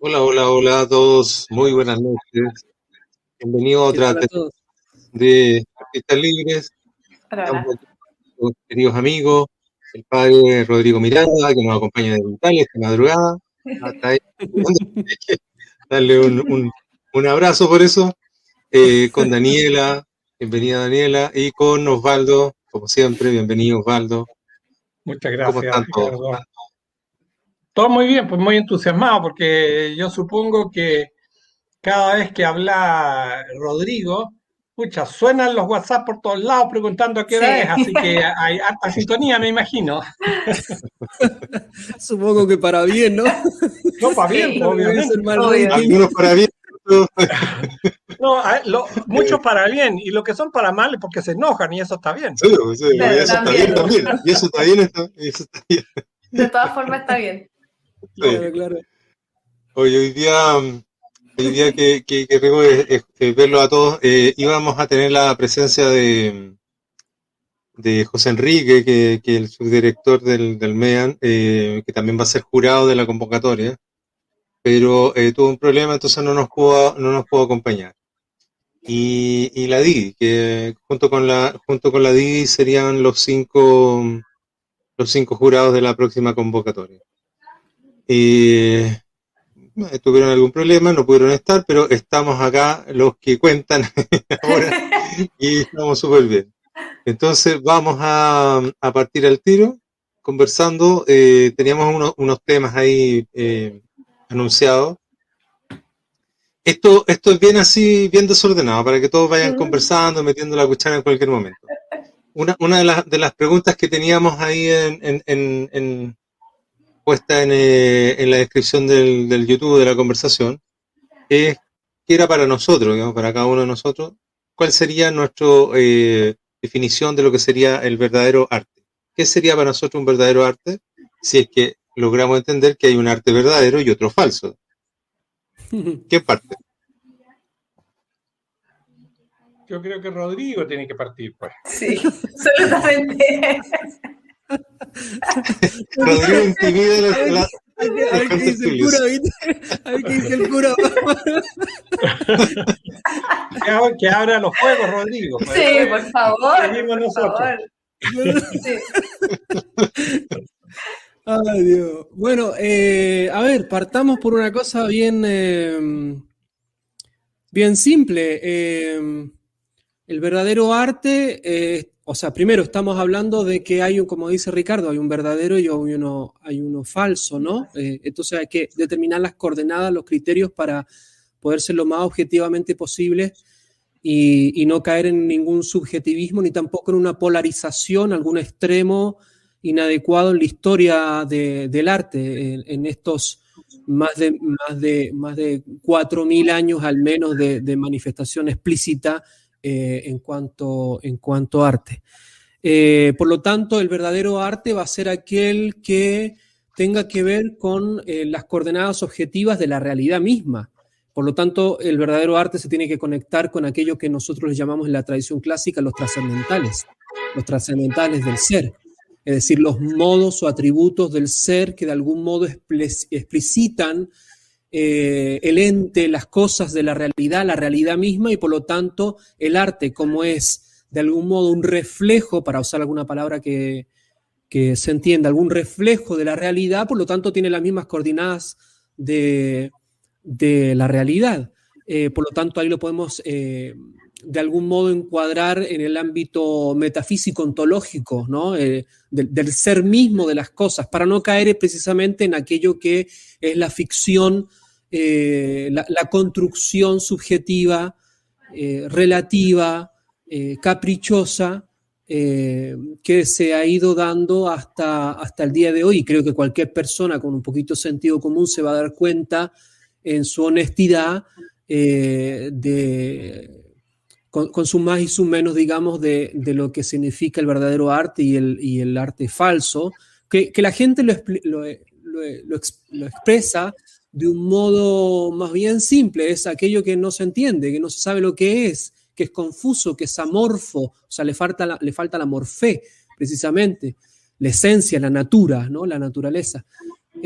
Hola, hola, hola a todos. Muy buenas noches. Bienvenido a ¿Qué otra tal a todos? de Artistas Libres. Hola, Estamos hola. aquí con nuestros queridos amigos, el padre Rodrigo Miranda, que nos acompaña de Italia esta madrugada. Hasta ahí, darle un abrazo por eso. Con Daniela, bienvenida Daniela, y con Osvaldo, como siempre, bienvenido Osvaldo. Muchas ¿Cómo gracias, están todos? Ricardo. Todo muy bien, pues muy entusiasmado, porque yo supongo que cada vez que habla Rodrigo, pucha, suenan los WhatsApp por todos lados preguntando a qué hora Sí. es, así que hay harta sintonía, me imagino. Supongo que para bien, ¿no? No, para bien, Sí, pues, Debe obviamente. ser mal obvio. rating. Algunos para bien, otros- No, muchos para bien, y los que son para mal es porque se enojan, y eso está bien. sí, sí, y Claro, eso está bien también. Y eso está bien, y eso está bien. De todas formas está bien. Claro, claro. Hoy día que rico es verlo a todos. Íbamos a tener la presencia de José Enrique, que es el subdirector del MEAN, que también va a ser jurado de la convocatoria, pero tuvo un problema, entonces no nos pudo acompañar. Y la Didi, que junto con la Didi serían los cinco jurados de la próxima convocatoria. Tuvieron algún problema, no pudieron estar, pero estamos acá los que cuentan ahora y estamos súper bien. Entonces vamos a partir al tiro, conversando. Teníamos unos temas ahí anunciados. Esto es bien así, bien desordenado, para que todos vayan conversando, metiendo la cuchara en cualquier momento. Una de las preguntas que teníamos ahí puesta en la descripción del YouTube de la conversación es qué era para nosotros, digamos, para cada uno de nosotros, cuál sería nuestra definición de lo que sería el verdadero arte. ¿Qué sería para nosotros un verdadero arte? Si es que logramos entender que hay un arte verdadero y otro falso. ¿Qué parte? Yo creo que Rodrigo tiene que partir, pues. Sí, absolutamente. Rodrigo intimida A ver qué dice el cura, ¿viste? A ver qué dice el cura. Que abra los juegos, Rodrigo. Pues. Sí, por favor. Seguimos Por nosotros. favor. Sí. Ay, Dios. Bueno, a ver, partamos por una cosa bien simple. El verdadero arte, o sea, primero estamos hablando de que como dice Ricardo, hay un verdadero y hay uno falso, ¿no? Entonces hay que determinar las coordenadas, los criterios para poder ser lo más objetivamente posible y no caer en ningún subjetivismo ni tampoco en una polarización, algún extremo inadecuado en la historia del arte, en estos más de 4.000 años al menos de manifestación explícita en cuanto a arte. Por lo tanto, el verdadero arte va a ser aquel que tenga que ver con las coordenadas objetivas de la realidad misma. Por lo tanto, el verdadero arte se tiene que conectar con aquello que nosotros le llamamos en la tradición clásica los trascendentales del ser. Es decir, los modos o atributos del ser que de algún modo explicitan el ente, las cosas de la realidad misma, y por lo tanto el arte, como es de algún modo un reflejo, para usar alguna palabra que se entienda, algún reflejo de la realidad, por lo tanto tiene las mismas coordenadas de la realidad. Por lo tanto, ahí lo podemos de algún modo encuadrar en el ámbito metafísico ontológico, ¿no? Del ser mismo de las cosas, para no caer precisamente en aquello que es la ficción, la construcción subjetiva, relativa, caprichosa, que se ha ido dando hasta el día de hoy. Y creo que cualquier persona con un poquito de sentido común se va a dar cuenta en su honestidad con sus más y sus menos, digamos, de lo que significa el verdadero arte y el arte falso, que la gente lo expresa de un modo más bien simple. Es aquello que no se entiende, que no se sabe lo que es confuso, que es amorfo, o sea, le falta la morfé, precisamente, la esencia, la natura, ¿no? La naturaleza.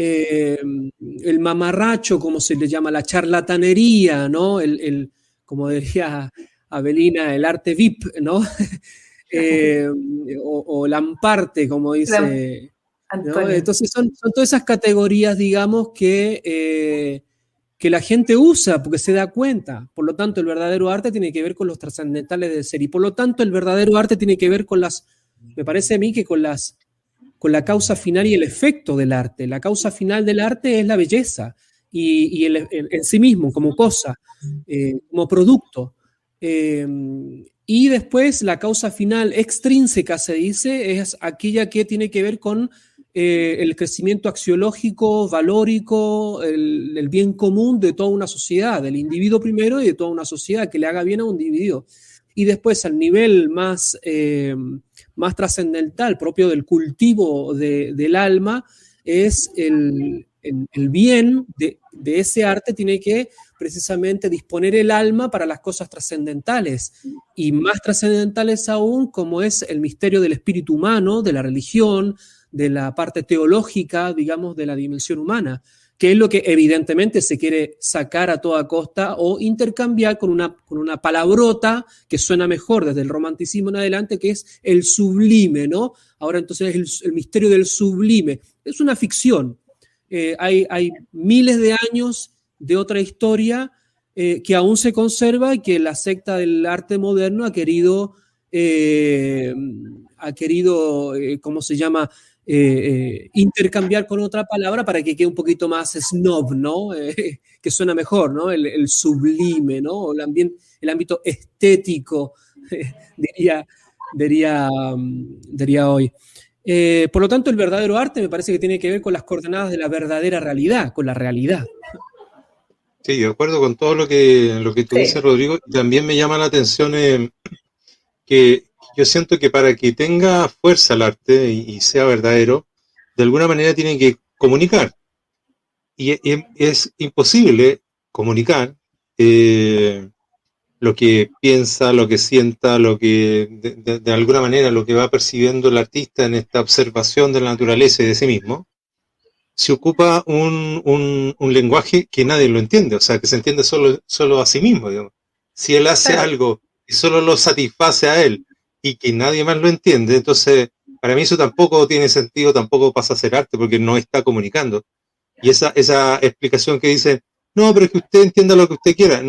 el mamarracho, como se le llama, la charlatanería, ¿no? Como diría Avelina, el arte VIP, ¿no? O lamparte, como dice, ¿no? Entonces son todas esas categorías, digamos, que la gente usa porque se da cuenta. Por lo tanto, el verdadero arte tiene que ver con los trascendentales del ser. Y por lo tanto, el verdadero arte tiene que ver con me parece a mí que con la causa final y el efecto del arte. La causa final del arte es la belleza y en sí mismo, como cosa, como producto. Y después la causa final extrínseca, se dice, es aquella que tiene que ver con el crecimiento axiológico, valórico, el bien común de toda una sociedad, del individuo primero y de toda una sociedad, que le haga bien a un individuo. Y después al nivel más trascendental, propio del cultivo del alma, es el bien de ese arte tiene que precisamente disponer el alma para las cosas trascendentales, y más trascendentales aún, como es el misterio del espíritu humano, de la religión, de la parte teológica, digamos, de la dimensión humana, que es lo que evidentemente se quiere sacar a toda costa o intercambiar con una palabrota que suena mejor desde el romanticismo en adelante, que es el sublime, ¿no? Ahora entonces es el misterio del sublime. Es una ficción. Hay miles de años de otra historia que aún se conserva y que la secta del arte moderno ha querido ¿cómo se llama? Intercambiar con otra palabra para que quede un poquito más snob, ¿no? Que suena mejor, ¿no? El sublime, ¿no? El ámbito estético, diría hoy. Por lo tanto, el verdadero arte me parece que tiene que ver con las coordenadas de la verdadera realidad, con la realidad. Sí, de acuerdo con todo lo que tú dices, Rodrigo. También me llama la atención que yo siento que para que tenga fuerza el arte y sea verdadero, de alguna manera tiene que comunicar. Y es imposible comunicar lo que piensa, lo que sienta, lo que de alguna manera lo que va percibiendo el artista en esta observación de la naturaleza y de sí mismo, se ocupa un lenguaje que nadie lo entiende, o sea, que se entiende solo a sí mismo, digamos. Si él hace algo y solo lo satisface a él y que nadie más lo entiende, entonces para mí eso tampoco tiene sentido, tampoco pasa a ser arte porque no está comunicando. Y esa explicación que dice, no, pero es que usted entienda lo que usted quiera.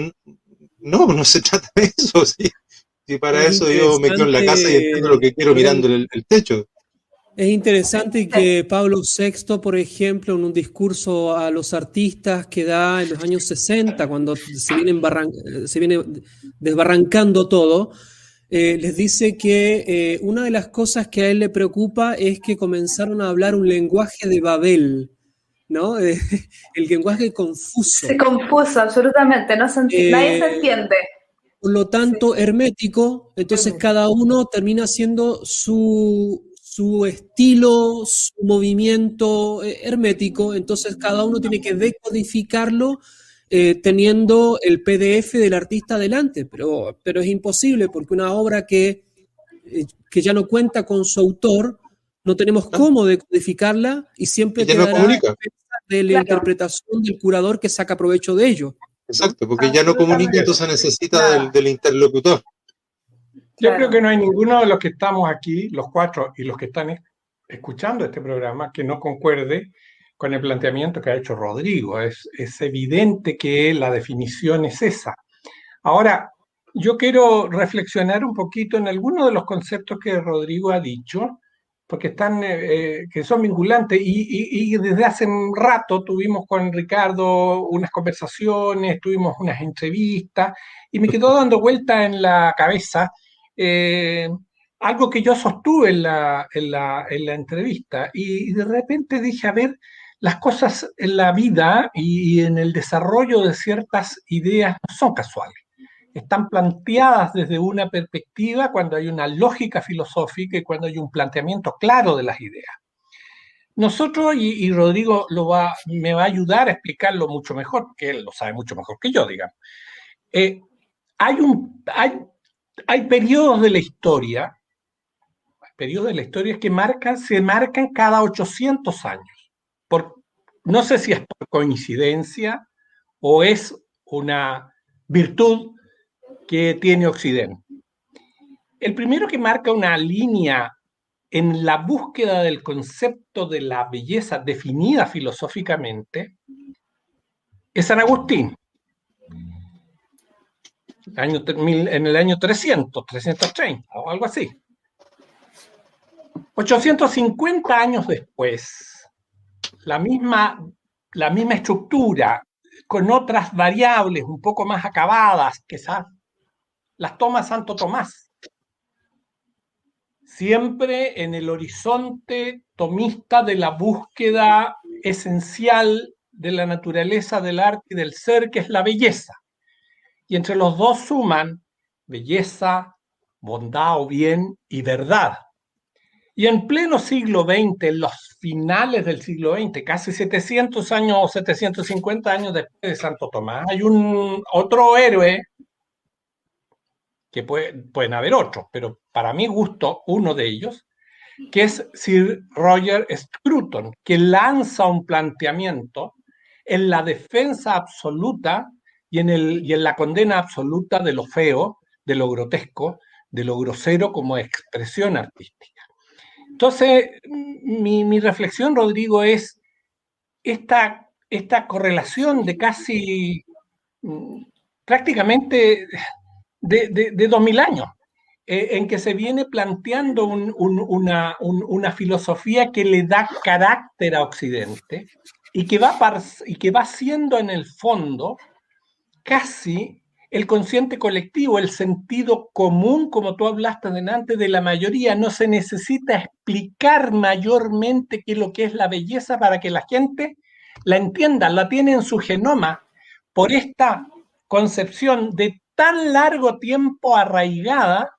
No se trata de eso, ¿sí? Si para eso yo me quedo en la casa y entiendo lo que quiero mirando el techo. Es interesante que Pablo VI, por ejemplo, en un discurso a los artistas que da en los años 60, cuando se viene desbarrancando todo, les dice que una de las cosas que a él le preocupa es que comenzaron a hablar un lenguaje de Babel, ¿no? El lenguaje confuso. Se confuso, absolutamente, nadie se entiende. Por lo tanto, hermético, entonces cada uno termina haciendo su estilo, su movimiento hermético, entonces cada uno tiene que decodificarlo teniendo el PDF del artista delante, pero es imposible porque una obra que ya no cuenta con su autor, no tenemos cómo decodificarla y siempre quedará de la interpretación del curador que saca provecho de ello. Exacto, porque ya no comunica, entonces necesita del interlocutor. Yo creo que no hay ninguno de los que estamos aquí, los cuatro, y los que están escuchando este programa, que no concuerde con el planteamiento que ha hecho Rodrigo. Es evidente que la definición es esa. Ahora, yo quiero reflexionar un poquito en algunos de los conceptos que Rodrigo ha dicho, porque que son vinculantes, y desde hace un rato tuvimos con Ricardo unas conversaciones, tuvimos unas entrevistas, y me quedó dando vuelta en la cabeza algo que yo sostuve en la entrevista, y de repente dije, a ver, las cosas en la vida y en el desarrollo de ciertas ideas no son casuales. Están planteadas desde una perspectiva cuando hay una lógica filosófica y cuando hay un planteamiento claro de las ideas. Nosotros, y Rodrigo me va a ayudar a explicarlo mucho mejor, porque él lo sabe mucho mejor que yo, digamos. Hay periodos de la historia que se marcan cada 800 años, por no sé si es por coincidencia o es una virtud que tiene Occidente. El primero que marca una línea en la búsqueda del concepto de la belleza definida filosóficamente es San Agustín, en el año 300, 330 o algo así. 850 años después, la misma estructura, con otras variables un poco más acabadas, quizás las toma Santo Tomás. Siempre en el horizonte tomista de la búsqueda esencial de la naturaleza del arte y del ser, que es la belleza. Y entre los dos suman belleza, bondad o bien y verdad. Y en pleno siglo XX, en los finales del siglo XX, casi 700 años o 750 años después de Santo Tomás, hay otro héroe, que pueden haber otros, pero para mi gusto, uno de ellos, que es Sir Roger Scruton, que lanza un planteamiento en la defensa absoluta y en la condena absoluta de lo feo, de lo grotesco, de lo grosero como expresión artística. Entonces, mi reflexión, Rodrigo, es esta correlación de casi prácticamente de 2000 años, en que se viene planteando una filosofía que le da carácter a Occidente y que va siendo en el fondo casi el consciente colectivo, el sentido común, como tú hablaste delante, de la mayoría. No se necesita explicar mayormente qué es lo que es la belleza para que la gente la entienda, la tiene en su genoma por esta concepción de tan largo tiempo arraigada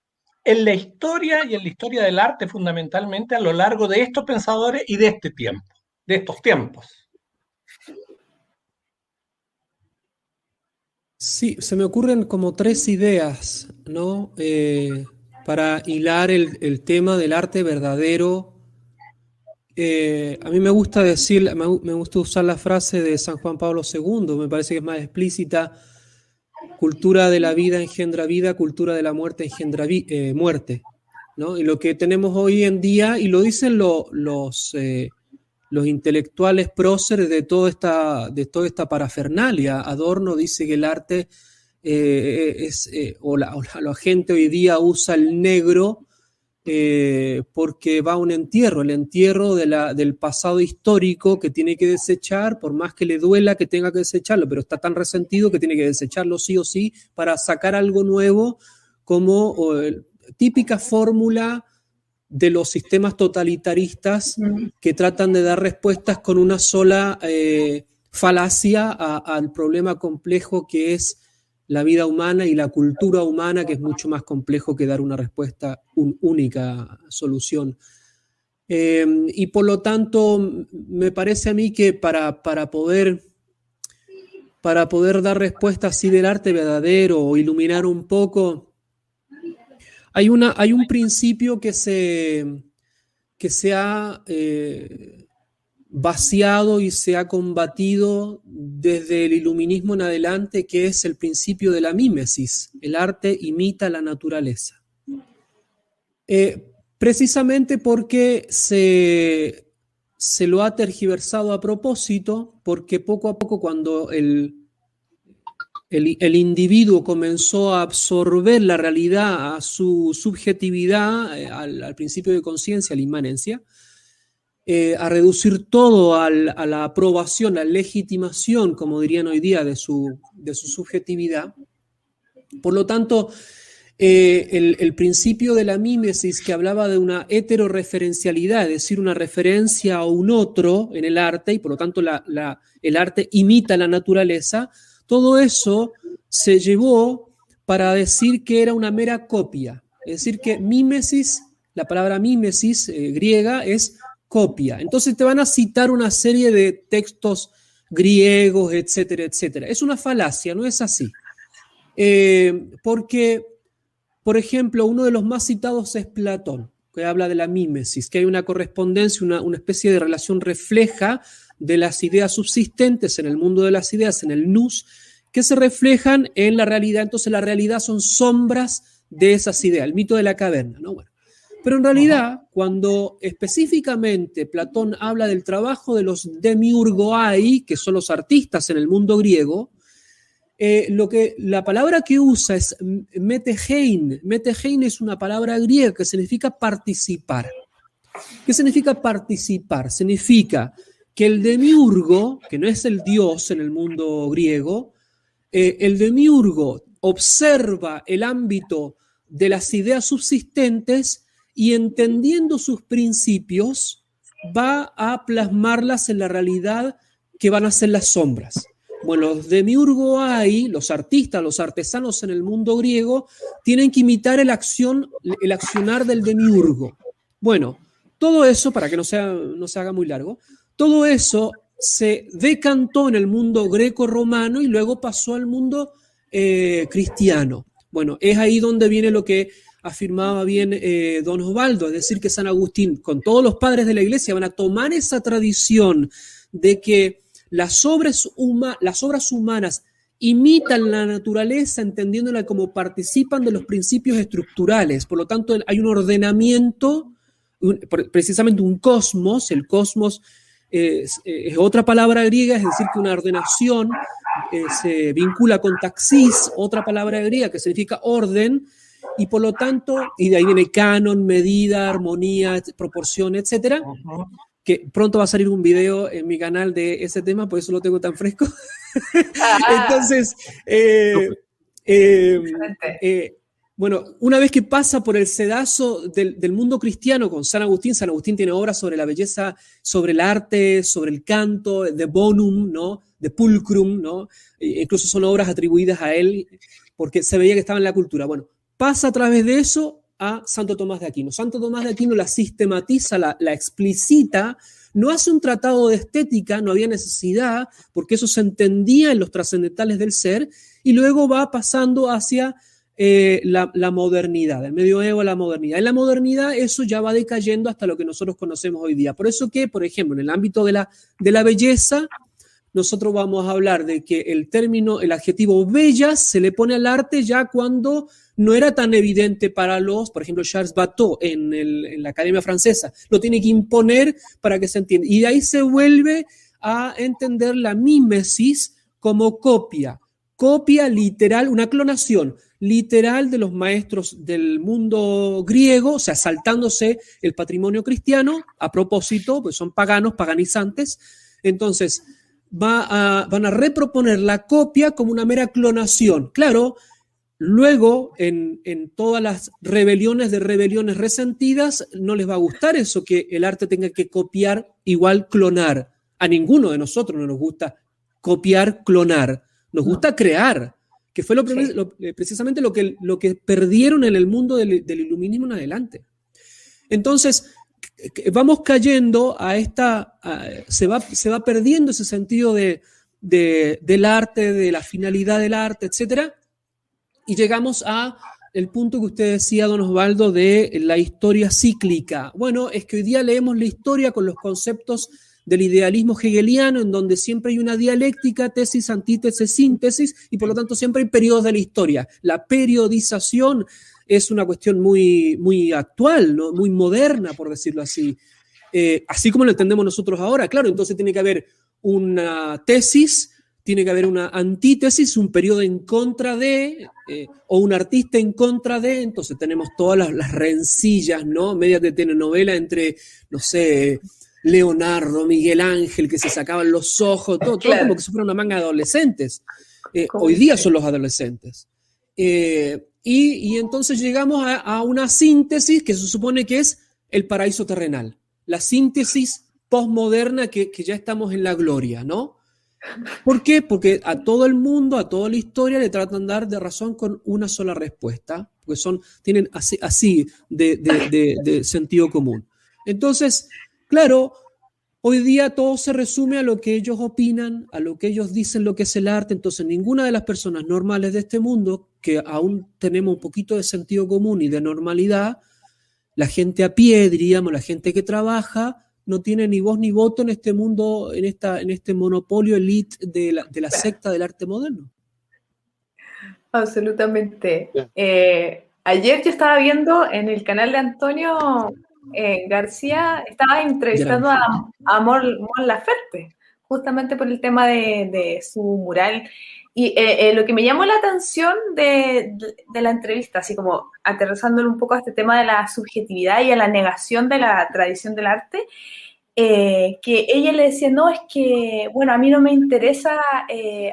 en la historia y en la historia del arte fundamentalmente a lo largo de estos pensadores y de este tiempo, de estos tiempos. Sí, se me ocurren como 3 ideas, ¿no? Para hilar el tema del arte verdadero. A mí me gusta decir, me gusta usar la frase de San Juan Pablo II, me parece que es más explícita: cultura de la vida engendra vida, cultura de la muerte engendra muerte, ¿no? Y lo que tenemos hoy en día, y lo dicen los intelectuales próceres de toda esta parafernalia. Adorno dice que el arte la gente hoy día usa el negro porque va a un entierro, el entierro del pasado histórico que tiene que desechar, por más que le duela que tenga que desecharlo, pero está tan resentido que tiene que desecharlo sí o sí para sacar algo nuevo, como típica fórmula de los sistemas totalitaristas que tratan de dar respuestas con una sola falacia al problema complejo que es la vida humana y la cultura humana, que es mucho más complejo que dar una respuesta, única solución. Y por lo tanto, me parece a mí que para poder dar respuesta así del arte verdadero o iluminar un poco, hay un principio que se ha vaciado y se ha combatido desde el iluminismo en adelante, que es el principio de la mímesis. El arte imita la naturaleza. Precisamente porque se lo ha tergiversado a propósito, porque poco a poco, cuando el individuo comenzó a absorber la realidad a su subjetividad, al principio de conciencia, a la inmanencia, a reducir todo a la aprobación, a la legitimación, como dirían hoy día, de su subjetividad. Por lo tanto, el principio de la mímesis, que hablaba de una heteroreferencialidad, es decir, una referencia a un otro en el arte, y por lo tanto el arte imita la naturaleza, todo eso se llevó para decir que era una mera copia. Es decir, que mímesis, la palabra mímesis griega es copia. Entonces te van a citar una serie de textos griegos, etcétera, etcétera. Es una falacia, no es así. Porque, por ejemplo, uno de los más citados es Platón, que habla de la mímesis, que hay una correspondencia, una especie de relación refleja de las ideas subsistentes en el mundo de las ideas, en el nous, que se reflejan en la realidad. Entonces la realidad son sombras de esas ideas, el mito de la caverna, ¿no? Bueno, pero en realidad, cuando específicamente Platón habla del trabajo de los demiurgoi, que son los artistas en el mundo griego, la palabra que usa es metegein. Metegein es una palabra griega que significa participar. ¿Qué significa participar? Significa que el demiurgo, que no es el dios en el mundo griego, el demiurgo observa el ámbito de las ideas subsistentes y entendiendo sus principios va a plasmarlas en la realidad que van a ser las sombras. Bueno, los demiurgoi, los artistas, los artesanos en el mundo griego, tienen que imitar el accionar del demiurgo. Bueno, todo eso, para que no se haga muy largo, todo eso se decantó en el mundo greco-romano y luego pasó al mundo cristiano. Bueno, es ahí donde viene lo que afirmaba bien don Osvaldo, es decir, que San Agustín, con todos los padres de la Iglesia, van a tomar esa tradición de que las obras humanas imitan la naturaleza entendiéndola como participan de los principios estructurales. Por lo tanto, hay un ordenamiento, precisamente un cosmos. El cosmos es otra palabra griega, es decir, que una ordenación se vincula con taxis, otra palabra griega que significa orden, y por lo tanto, y de ahí viene canon, medida, armonía, proporción, etcétera. Que pronto va a salir un video en mi canal de ese tema, por eso lo tengo tan fresco. Entonces, bueno, una vez que pasa por el sedazo del mundo cristiano con San Agustín tiene obras sobre la belleza, sobre el arte, sobre el canto, de bonum, ¿no? De pulcrum, ¿no? Incluso son obras atribuidas a él porque se veía que estaba en la cultura. Bueno, pasa a través de eso a Santo Tomás de Aquino. Santo Tomás de Aquino la sistematiza, la explicita, no hace un tratado de estética, no había necesidad, porque eso se entendía en los trascendentales del ser, y luego va pasando hacia la modernidad, el medioevo a la modernidad. En la modernidad eso ya va decayendo hasta lo que nosotros conocemos hoy día. Por eso que, por ejemplo, en el ámbito de la belleza, nosotros vamos a hablar de que el adjetivo bellas se le pone al arte ya cuando no era tan evidente para por ejemplo, Charles Bateau en la Academia Francesa, lo tiene que imponer para que se entienda. Y de ahí se vuelve a entender la mímesis como copia literal, una clonación literal de los maestros del mundo griego, o sea, saltándose el patrimonio cristiano, a propósito, pues son paganos, paganizantes. Entonces, van a reproponer la copia como una mera clonación. Claro, luego, en todas las rebeliones resentidas, no les va a gustar eso, que el arte tenga que copiar igual clonar. A ninguno de nosotros no nos gusta copiar, clonar. Nos gusta crear, que fue precisamente lo que perdieron en el mundo del iluminismo en adelante. Entonces, vamos cayendo se va perdiendo ese sentido del arte, de la finalidad del arte, etcétera. Y llegamos a el punto que usted decía, don Osvaldo, de la historia cíclica. Bueno, es que hoy día leemos la historia con los conceptos del idealismo hegeliano, en donde siempre hay una dialéctica, tesis, antítesis, síntesis, y por lo tanto siempre hay periodos de la historia. La periodización es una cuestión muy, muy actual, ¿no? Muy moderna, por decirlo así. Así como lo entendemos nosotros ahora. Claro, entonces tiene que haber una tesis, tiene que haber una antítesis, un periodo en contra de, o un artista en contra de. Entonces tenemos todas las rencillas, ¿no? Medias de telenovela entre, no sé, Leonardo, Miguel Ángel, que se sacaban los ojos, todo como que si fuera una manga de adolescentes. Hoy día son los adolescentes. Y entonces llegamos a una síntesis que se supone que es el paraíso terrenal. La síntesis postmoderna que ya estamos en la gloria, ¿no? ¿Por qué? Porque a todo el mundo, a toda la historia le tratan de dar de razón con una sola respuesta, porque tienen así de sentido común. Entonces, claro, hoy día todo se resume a lo que ellos opinan, a lo que ellos dicen lo que es el arte. Entonces, ninguna de las personas normales de este mundo, que aún tenemos un poquito de sentido común y de normalidad, la gente a pie, diríamos, la gente que trabaja, no tiene ni voz ni voto en este mundo, en este monopolio elite de la secta del arte moderno. Absolutamente. Ayer yo estaba viendo en el canal de Antonio García, estaba entrevistando a Mon Laferte, justamente por el tema de su mural. Y lo que me llamó la atención de la entrevista, así como aterrizándolo un poco a este tema de la subjetividad y a la negación de la tradición del arte, que ella le decía, no, es que, bueno, a mí no me interesa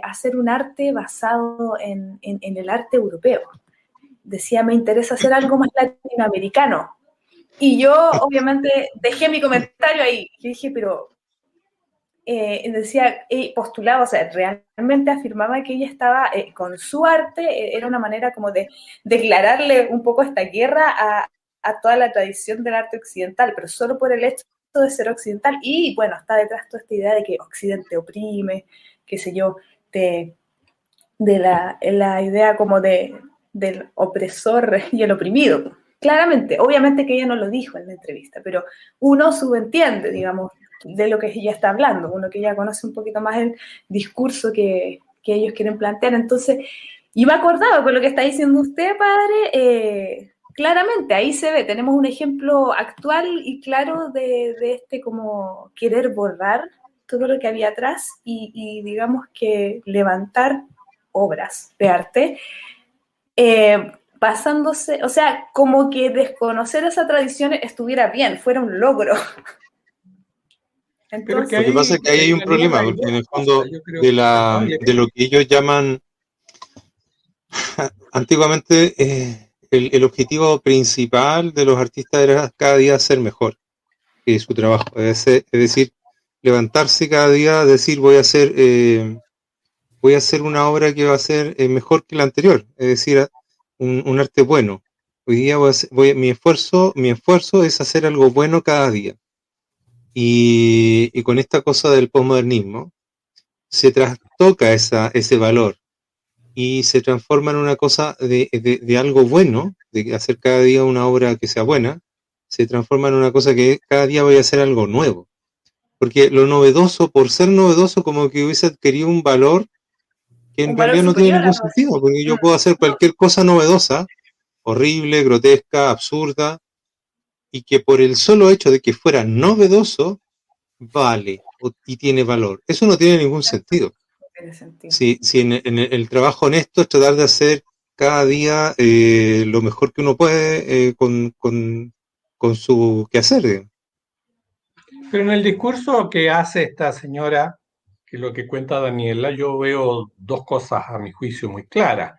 hacer un arte basado en el arte europeo. Decía, me interesa hacer algo más latinoamericano. Y yo, obviamente, dejé mi comentario ahí. Yo dije, pero... decía, postulaba, o sea, realmente afirmaba que ella estaba con su arte, era una manera como de declararle un poco esta guerra a toda la tradición del arte occidental, pero solo por el hecho de ser occidental. Y bueno, está detrás toda esta idea de que Occidente oprime, qué sé yo, de la idea como del opresor y el oprimido. Claramente, obviamente que ella no lo dijo en la entrevista, pero uno subentiende, digamos, de lo que ella está hablando, uno que ya conoce un poquito más el discurso que ellos quieren plantear. Entonces, y me acordaba con lo que está diciendo usted, padre, claramente ahí se ve, tenemos un ejemplo actual y claro de este como querer borrar todo lo que había atrás y digamos que levantar obras de arte, basándose, o sea, como que desconocer esa tradición estuviera bien, fuera un logro. Entonces, lo que pasa es que ahí hay un problema, porque en el fondo de lo que ellos llaman antiguamente el objetivo principal de los artistas era cada día ser mejor que su trabajo, es decir, levantarse cada día, decir voy a hacer una obra que va a ser mejor que la anterior, es decir, un arte bueno. Hoy día mi esfuerzo es hacer algo bueno cada día. Y con esta cosa del posmodernismo se trastoca ese valor y se transforma en una cosa de algo bueno, de hacer cada día una obra que sea buena, se transforma en una cosa que cada día voy a hacer algo nuevo. Porque lo novedoso, por ser novedoso, como que hubiese adquirido un valor que en realidad no tiene ningún sentido, porque yo puedo hacer cualquier cosa novedosa, horrible, grotesca, absurda, y que por el solo hecho de que fuera novedoso, vale y tiene valor. Eso no tiene ningún sentido. Si en el trabajo honesto es tratar de hacer cada día lo mejor que uno puede con su quehacer. Digamos. Pero en el discurso que hace esta señora, que es lo que cuenta Daniela, yo veo dos cosas a mi juicio muy claras.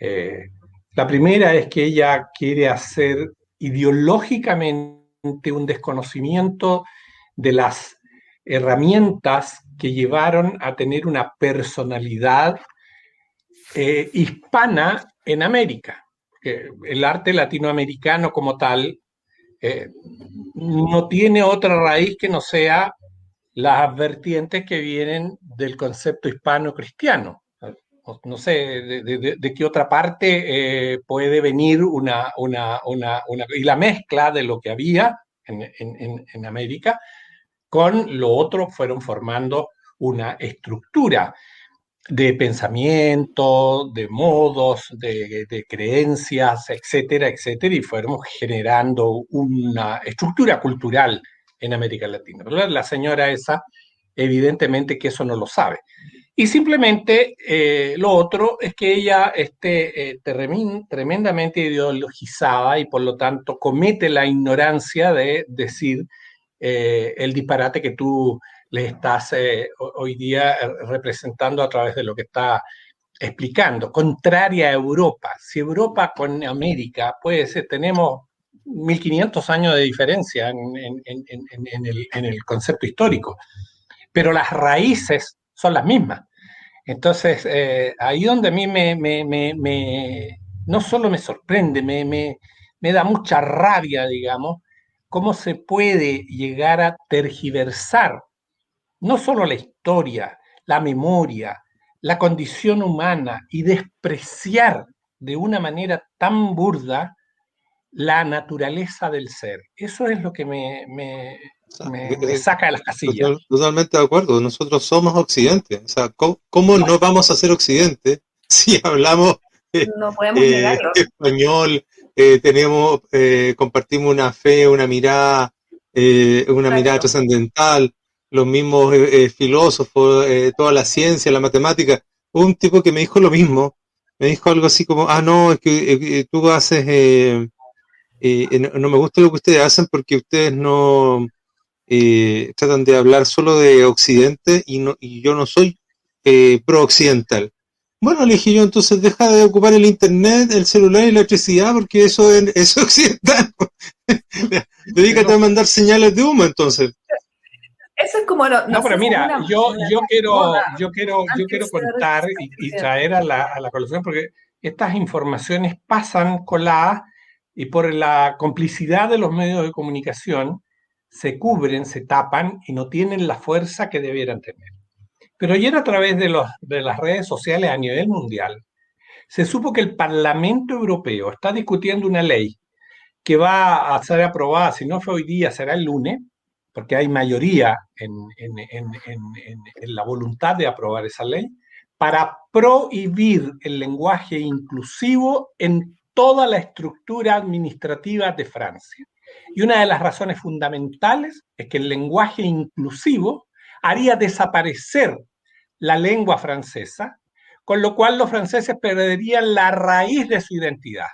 La primera es que ella quiere hacer ideológicamente un desconocimiento de las herramientas que llevaron a tener una personalidad hispana en América. El arte latinoamericano como tal no tiene otra raíz que no sea las vertientes que vienen del concepto hispano-cristiano. No sé de qué otra parte puede venir y la mezcla de lo que había en América con lo otro fueron formando una estructura de pensamiento, de modos, de creencias, etcétera, etcétera, y fueron generando una estructura cultural en América Latina. Pero la señora esa, evidentemente que eso no lo sabe. Y simplemente lo otro es que ella esté tremendamente ideologizada y por lo tanto comete la ignorancia de decir el disparate que tú le estás hoy día representando a través de lo que está explicando, contraria a Europa. Si Europa con América, pues tenemos 1500 años de diferencia en el concepto histórico, pero las raíces son las mismas. Entonces, ahí donde a mí no solo me sorprende, me da mucha rabia, digamos, cómo se puede llegar a tergiversar no solo la historia, la memoria, la condición humana y despreciar de una manera tan burda la naturaleza del ser. Eso es lo que me sea, saca de las casillas. Totalmente de acuerdo. Nosotros somos Occidente. O sea, ¿cómo no vamos a ser Occidente si hablamos No podemos negarlo. español, compartimos una fe, una mirada trascendental, los mismos filósofos, toda la ciencia, la matemática? Hubo un tipo que me dijo lo mismo, me dijo algo así como, no, es que tú haces, no me gusta lo que ustedes hacen porque ustedes no tratan de hablar solo de Occidente y yo no soy pro-occidental. Bueno, le dije yo, entonces deja de ocupar el internet, el celular y la electricidad, porque eso es occidental. Dedícate a mandar señales de humo, entonces. Eso es como no, pero mira, yo quiero contar y traer a la colación, porque estas informaciones pasan coladas y por la complicidad de los medios de comunicación se cubren, se tapan y no tienen la fuerza que debieran tener. Pero ayer a través de las redes sociales a nivel mundial se supo que el Parlamento Europeo está discutiendo una ley que va a ser aprobada, si no fue hoy día, será el lunes, porque hay mayoría en la voluntad de aprobar esa ley, para prohibir el lenguaje inclusivo en toda la estructura administrativa de Francia. Y una de las razones fundamentales es que el lenguaje inclusivo haría desaparecer la lengua francesa, con lo cual los franceses perderían la raíz de su identidad.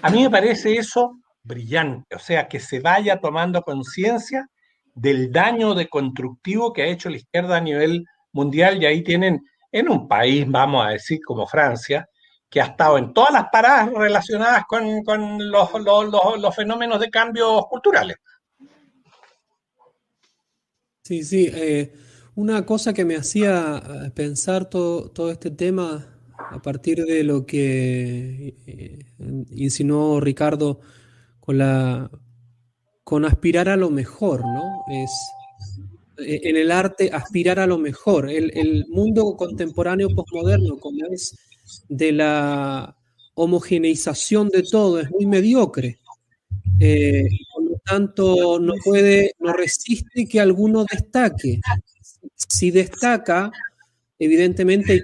A mí me parece eso brillante, o sea, que se vaya tomando conciencia del daño deconstructivo que ha hecho la izquierda a nivel mundial, y ahí tienen en un país, vamos a decir, como Francia, que ha estado en todas las paradas relacionadas con los fenómenos de cambios culturales. Sí, una cosa que me hacía pensar todo este tema a partir de lo que insinuó Ricardo con aspirar a lo mejor, ¿no? Es en el arte aspirar a lo mejor. El mundo contemporáneo posmoderno, como es de la homogeneización de todo, es muy mediocre. Por lo tanto, no resiste que alguno destaque. Si destaca, evidentemente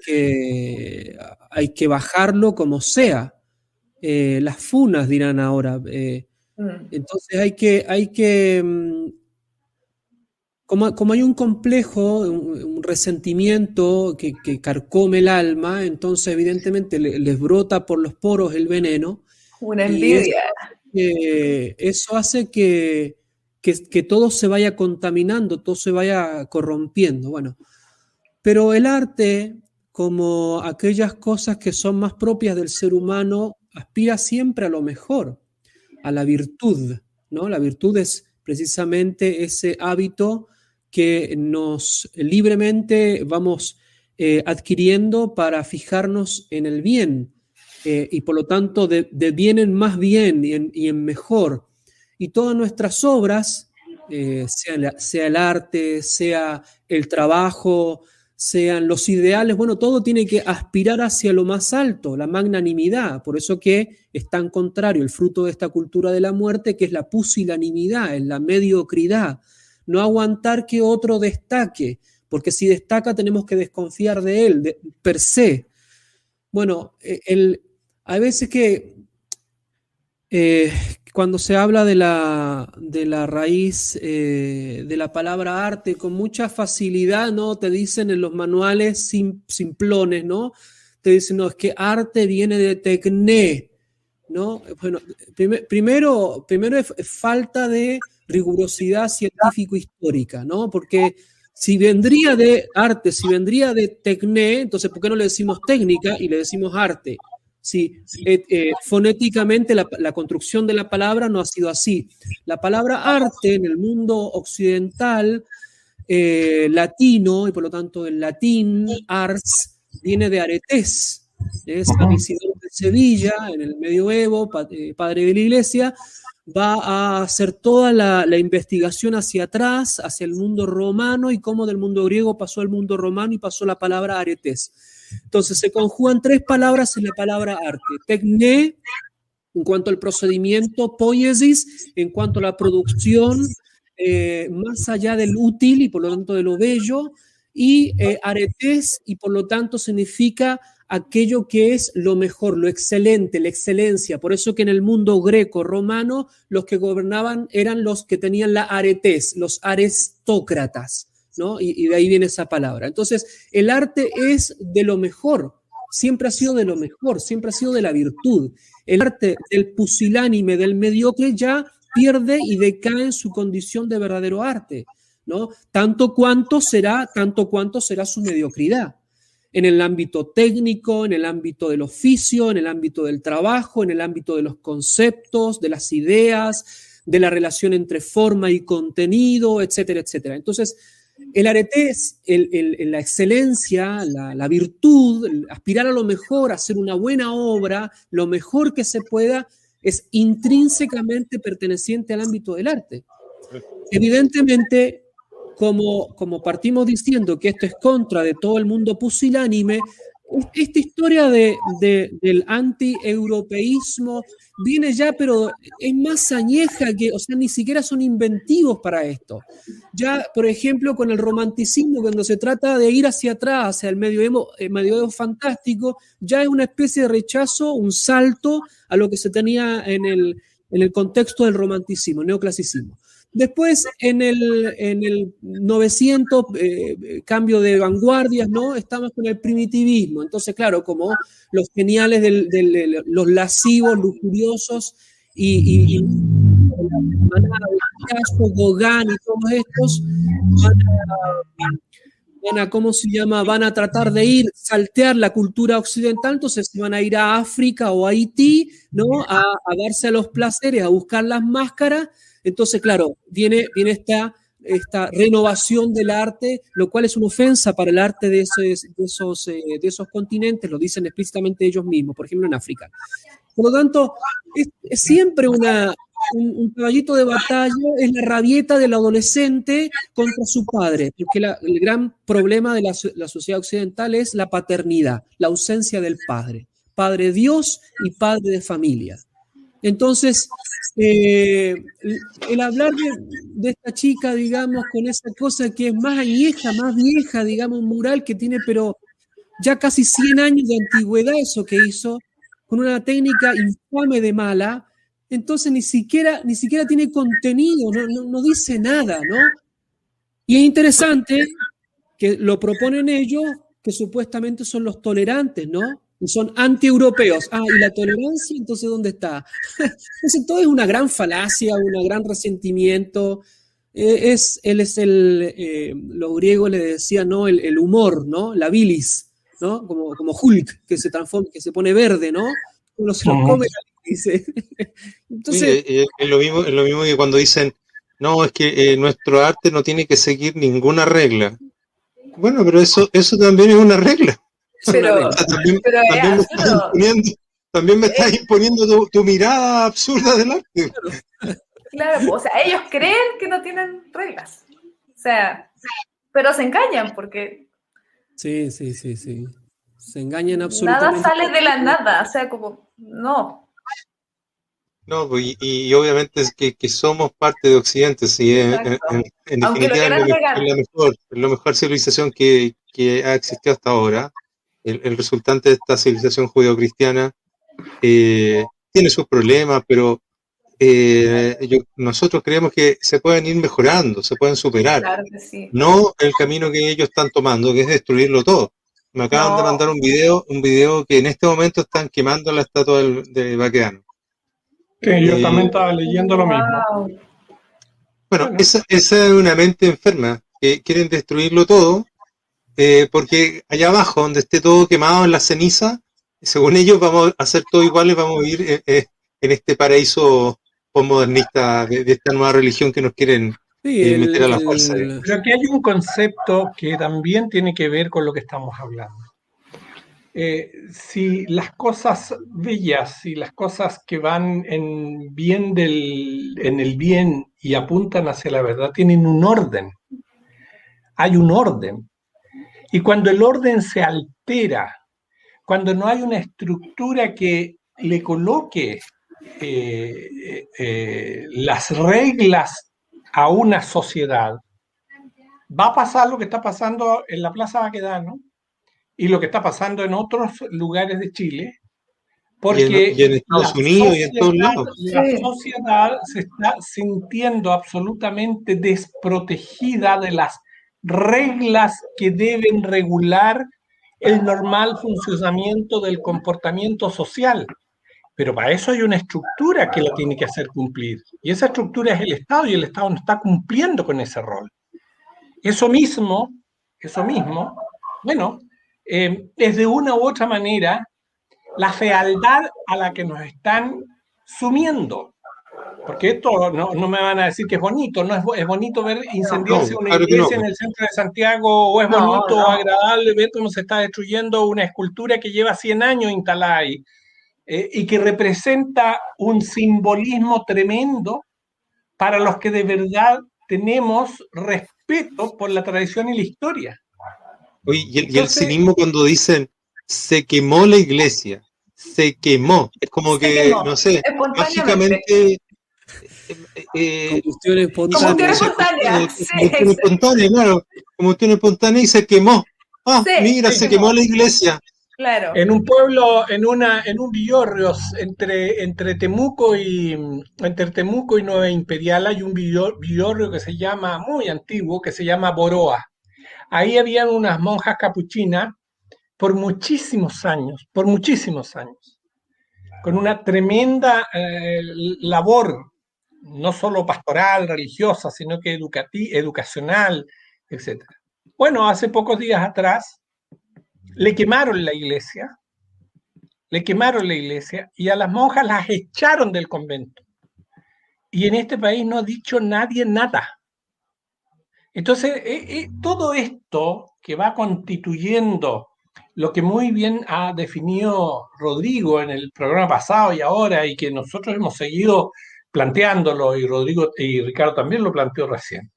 hay que bajarlo como sea. Las funas dirán ahora. Entonces hay que como hay un complejo, un resentimiento que carcome el alma, entonces evidentemente les brota por los poros el veneno. Una envidia. Eso hace que todo se vaya contaminando, todo se vaya corrompiendo. Bueno, pero el arte, como aquellas cosas que son más propias del ser humano, aspira siempre a lo mejor, a la virtud, ¿no? La virtud es precisamente ese hábito que nos libremente vamos adquiriendo para fijarnos en el bien, y por lo tanto de bien en más bien y en mejor. Y todas nuestras obras, sea el arte, sea el trabajo, sean los ideales, bueno, todo tiene que aspirar hacia lo más alto, la magnanimidad. Por eso que es tan contrario el fruto de esta cultura de la muerte, que es la pusilanimidad, es la mediocridad. No aguantar que otro destaque, porque si destaca tenemos que desconfiar de él, per se. Bueno, hay veces que cuando se habla de la raíz de la palabra arte, con mucha facilidad, ¿no? Te dicen en los manuales simplones, ¿no? Te dicen, no, es que arte viene de tecné, ¿no? Bueno, primero es falta de rigurosidad científico-histórica, ¿no? Porque si vendría de arte, si vendría de tecné, entonces ¿por qué no le decimos técnica y le decimos arte? Sí, fonéticamente la construcción de la palabra no ha sido así. La palabra arte en el mundo occidental, latino, y por lo tanto el latín, ars, viene de aretes. San Isidoro de Sevilla, en el medioevo, padre de la iglesia, va a hacer toda la investigación hacia atrás, hacia el mundo romano, y cómo del mundo griego pasó al mundo romano y pasó la palabra aretes. Entonces se conjugan tres palabras en la palabra arte: tecné, en cuanto al procedimiento, poiesis, en cuanto a la producción, más allá del útil y por lo tanto de lo bello, y aretes, y por lo tanto significa aquello que es lo mejor, lo excelente, la excelencia. Por eso que en el mundo greco-romano los que gobernaban eran los que tenían la aretes, los aristócratas, ¿no? Y de ahí viene esa palabra. Entonces, el arte es de lo mejor, siempre ha sido de lo mejor, siempre ha sido de la virtud. El arte del pusilánime, del mediocre, ya pierde y decae en su condición de verdadero arte, ¿no? Tanto cuanto será su mediocridad. En el ámbito técnico, en el ámbito del oficio, en el ámbito del trabajo, en el ámbito de los conceptos, de las ideas, de la relación entre forma y contenido, etcétera, etcétera. Entonces, el arete es la excelencia, la virtud, aspirar a lo mejor, hacer una buena obra, lo mejor que se pueda, es intrínsecamente perteneciente al ámbito del arte. Evidentemente, como partimos diciendo que esto es contra de todo el mundo pusilánime, esta historia del anti-europeísmo viene ya, pero es más añeja que, o sea, ni siquiera son inventivos para esto. Ya, por ejemplo, con el romanticismo, cuando se trata de ir hacia atrás, hacia el medioevo fantástico, ya es una especie de rechazo, un salto a lo que se tenía en el contexto del romanticismo, neoclasicismo. Después, en el 900, cambio de vanguardias, ¿no? Estamos con el primitivismo. Entonces, claro, como los geniales, los lascivos, lujuriosos y manada de Picasso, Gauguin y todos estos ¿cómo se llama? Van a tratar de saltear la cultura occidental, entonces van a ir a África o a Haití, ¿no? A darse a los placeres, a buscar las máscaras. Entonces, claro, viene esta renovación del arte, lo cual es una ofensa para el arte de esos continentes, lo dicen explícitamente ellos mismos, por ejemplo en África. Por lo tanto, es siempre un caballito de batalla, es la rabieta del adolescente contra su padre, porque el gran problema de la sociedad occidental es la paternidad, la ausencia del padre, padre Dios y padre de familia. Entonces, el hablar de esta chica, digamos, con esa cosa que es más añeja, más vieja, digamos, un mural que tiene, pero ya casi 100 años de antigüedad eso que hizo, con una técnica infame de mala, entonces ni siquiera tiene contenido, no dice nada, ¿no? Y es interesante que lo proponen ellos, que supuestamente son los tolerantes, ¿no? Y son anti-europeos. ¿Y la tolerancia? Entonces, ¿dónde está? Entonces, todo es una gran falacia, un gran resentimiento. Los griegos le decían, ¿no? El humor, ¿no? La bilis, ¿no? Como Hulk, que se transforma, que se pone verde, ¿no? Uno se lo come, dice. Entonces, sí, es lo mismo que cuando dicen, no, es que nuestro arte no tiene que seguir ninguna regla. Bueno, pero eso también es una regla. Pero también me estás imponiendo tu mirada absurda del arte. Claro, o sea, ellos creen que no tienen reglas. O sea, pero se engañan porque... Sí. Se engañan absolutamente. Nada sale de la nada, o sea, como, no. No, y obviamente es que somos parte de Occidente, sí, en definitiva es la mejor civilización que ha existido hasta ahora. El resultante de esta civilización judeocristiana tiene sus problemas, pero nosotros creemos que se pueden ir mejorando, se pueden superar. Claro que sí. No el camino que ellos están tomando, que es destruirlo todo. Me acaban de mandar un video que en este momento están quemando la estatua de Baquedano. Sí, yo también estaba leyendo lo mismo. Bueno, esa es una mente enferma, que quieren destruirlo todo, porque allá abajo, donde esté todo quemado en la ceniza, según ellos vamos a hacer todo igual y vamos a vivir en este paraíso postmodernista de esta nueva religión que nos quieren meter a la fuerza. Pero aquí hay un concepto que también tiene que ver con lo que estamos hablando. Si las cosas bellas, si las cosas que van en el bien y apuntan hacia la verdad, tienen un orden. Hay un orden. Y cuando el orden se altera, cuando no hay una estructura que le coloque las reglas a una sociedad, va a pasar lo que está pasando en la Plaza Baquedano y lo que está pasando en otros lugares de Chile, porque y en Estados Unidos y en todos lados. la sociedad se está sintiendo absolutamente desprotegida de las reglas que deben regular el normal funcionamiento del comportamiento social. Pero para eso hay una estructura que la tiene que hacer cumplir. Y esa estructura es el Estado, y el Estado no está cumpliendo con ese rol. Eso mismo, bueno, es de una u otra manera la fealdad a la que nos están sumiendo. Porque esto no me van a decir que es bonito, no es bonito ver incendiarse una iglesia en el centro de Santiago, o es bonito o agradable ver cómo se está destruyendo una escultura que lleva 100 años instalada ahí, y que representa un simbolismo tremendo para los que de verdad tenemos respeto por la tradición y la historia. Oye, y el cinismo cuando dicen se quemó la iglesia, se quemó, es como que, no sé, mágicamente combustión espontánea. Combustión espontánea, claro, combustión espontánea y se quemó. Mira, se quemó la iglesia. Claro. En un pueblo, en un villorrio entre Temuco y Nueva Imperial hay un villorrio que se llama, muy antiguo, que se llama Boroa. Ahí habían unas monjas capuchinas por muchísimos años, con una tremenda labor, no solo pastoral, religiosa, sino que educacional, etc. Bueno, hace pocos días atrás le quemaron la iglesia y a las monjas las echaron del convento. Y en este país no ha dicho nadie nada. Entonces, todo esto que va constituyendo lo que muy bien ha definido Rodrigo en el programa pasado y ahora, y que nosotros hemos seguido planteándolo, y Rodrigo y Ricardo también lo planteó recién,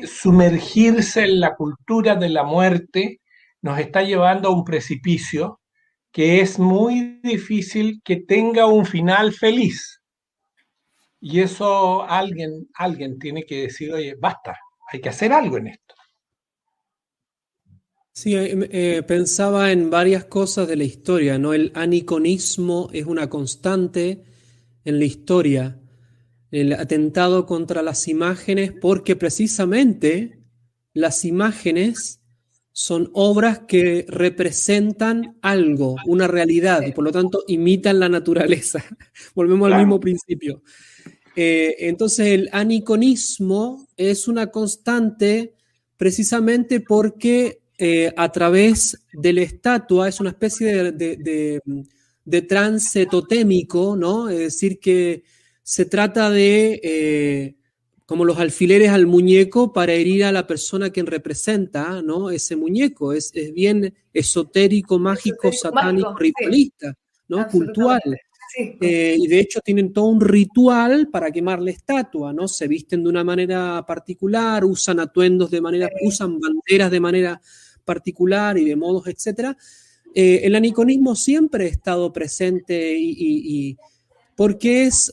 sumergirse en la cultura de la muerte nos está llevando a un precipicio que es muy difícil que tenga un final feliz. Y eso alguien tiene que decir, oye, basta, hay que hacer algo en esto. Sí, pensaba en varias cosas de la historia, ¿no? El aniconismo es una constante en la historia, el atentado contra las imágenes, porque precisamente las imágenes son obras que representan algo, una realidad, y por lo tanto imitan la naturaleza. Volvemos al mismo principio. Entonces el aniconismo es una constante precisamente porque a través de la estatua es una especie de trance totémico, ¿no? Es decir, que se trata de como los alfileres al muñeco para herir a la persona quien representa, ¿no? Ese muñeco es bien esotérico, mágico, satánico, ritualista, ¿no? Cultural. Sí. Y de hecho tienen todo un ritual para quemar la estatua, ¿no? Se visten de una manera particular, usan atuendos usan banderas de manera particular y de modos, etc. El aniconismo siempre ha estado presente y porque es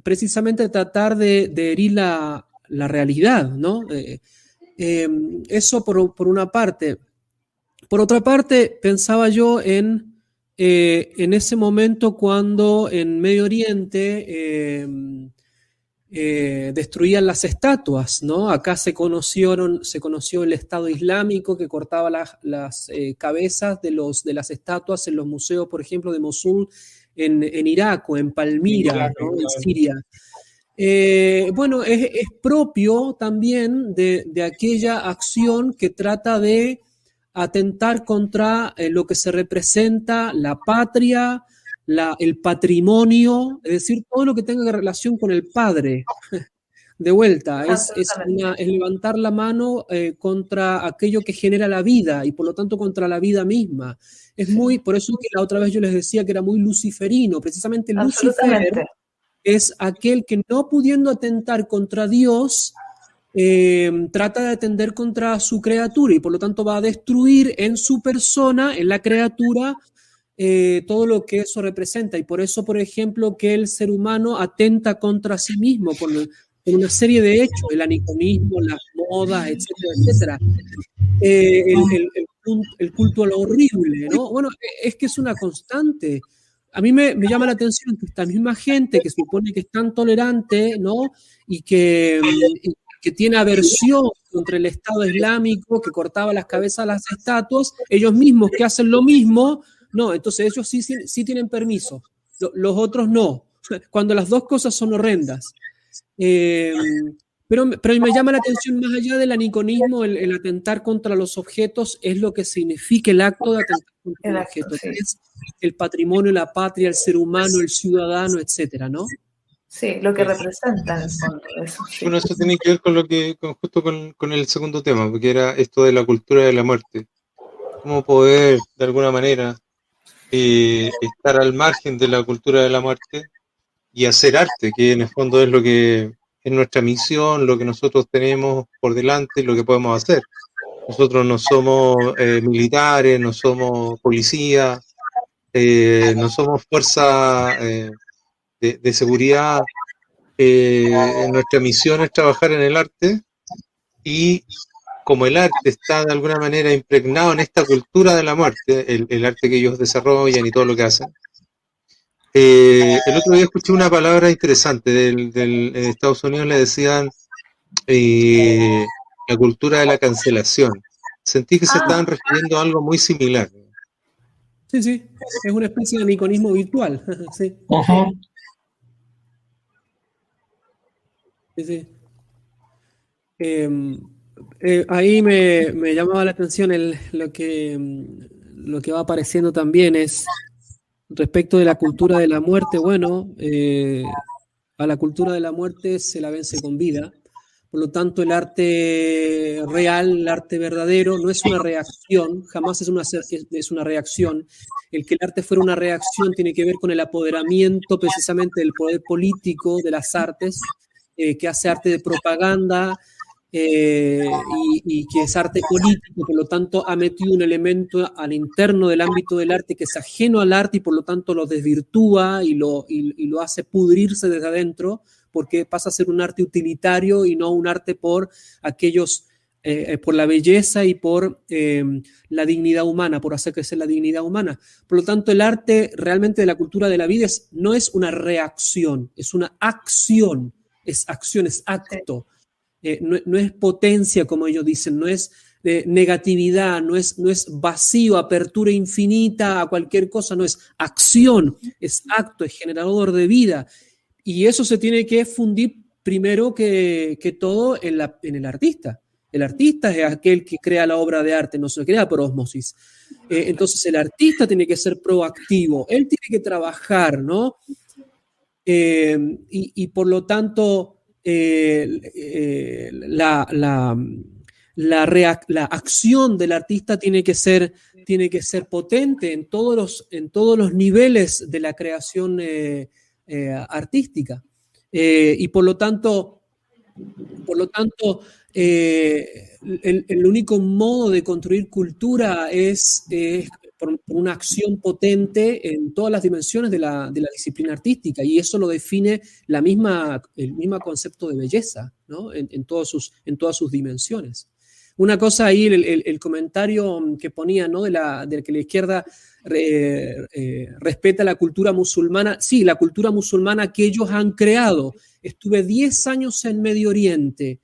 precisamente tratar de herir la realidad, ¿no? Eso por una parte. Por otra parte, pensaba yo en ese momento cuando en Medio Oriente destruían las estatuas, ¿no? Acá se conoció el Estado Islámico que cortaba las cabezas de las estatuas en los museos, por ejemplo, de Mosul, en Irak o en Palmira, ¿no? En Siria. Bueno, es propio también de aquella acción que trata de atentar contra lo que se representa la patria, el patrimonio, es decir, todo lo que tenga relación con el padre. De vuelta, es levantar la mano contra aquello que genera la vida y por lo tanto contra la vida misma. Por eso que la otra vez yo les decía que era muy luciferino, precisamente Lucifer es aquel que no pudiendo atentar contra Dios, trata de atender contra su criatura y por lo tanto va a destruir en su persona, en la criatura, todo lo que eso representa. Y por eso, por ejemplo, que el ser humano atenta contra sí mismo con una serie de hechos, el aniconismo, las modas, etcétera, etcétera. El culto a lo horrible, ¿no? Bueno, es que es una constante. A mí me llama la atención que esta misma gente que se supone que es tan tolerante, ¿no? Y que tiene aversión contra el Estado Islámico, que cortaba las cabezas a las estatuas, ellos mismos que hacen lo mismo, no, entonces ellos sí tienen permiso, los otros no, cuando las dos cosas son horrendas. Pero me llama la atención, más allá del aniconismo, el atentar contra los objetos es lo que significa el acto de atentar contra los objetos, sí. Es el patrimonio, la patria, el ser humano, el ciudadano, etcétera, ¿no? Sí, lo que representa en el fondo. Eso, sí. Bueno, eso tiene que ver justo con el segundo tema, porque era esto de la cultura de la muerte. Cómo poder, de alguna manera, estar al margen de la cultura de la muerte y hacer arte, que en el fondo es lo que es nuestra misión, lo que nosotros tenemos por delante, lo que podemos hacer. Nosotros no somos militares, no somos policías, no somos fuerza de seguridad. Nuestra misión es trabajar en el arte, y como el arte está de alguna manera impregnado en esta cultura de la muerte, el arte que ellos desarrollan y todo lo que hacen. El otro día escuché una palabra interesante en Estados Unidos, le decían la cultura de la cancelación. Sentí que se estaban refiriendo a algo muy similar. Sí, es una especie de aniconismo virtual. Sí. Uh-huh. Sí. Ahí me llamaba la atención lo que va apareciendo también es respecto de la cultura de la muerte. Bueno, a la cultura de la muerte se la vence con vida. Por lo tanto, el arte real, el arte verdadero, no es una reacción, jamás es una reacción. El que el arte fuera una reacción tiene que ver con el apoderamiento precisamente del poder político de las artes, que hace arte de propaganda y que es arte político, por lo tanto ha metido un elemento al interno del ámbito del arte que es ajeno al arte y por lo tanto lo desvirtúa y lo hace pudrirse desde adentro, porque pasa a ser un arte utilitario y no un arte por por la belleza y por la dignidad humana, por hacer crecer la dignidad humana. Por lo tanto, el arte realmente de la cultura de la vida no es una reacción, es una acción. Es acción, es acto, no es potencia, como ellos dicen, no es negatividad, no es vacío, apertura infinita a cualquier cosa, no es acción, es acto, es generador de vida. Y eso se tiene que fundir primero que todo en el artista. El artista es aquel que crea la obra de arte, no se crea por ósmosis. Entonces el artista tiene que ser proactivo, él tiene que trabajar, ¿no? Y por lo tanto, la acción del artista tiene que ser potente en todos los niveles de la creación artística. Y por lo tanto, el único modo de construir cultura es por una acción potente en todas las dimensiones de la disciplina artística, y eso lo define el mismo concepto de belleza, ¿no? en todas sus dimensiones. Una cosa ahí, el comentario que ponía, ¿no? de que la izquierda respeta la cultura musulmana. Sí, la cultura musulmana que ellos han creado. Estuve 10 años en Medio Oriente.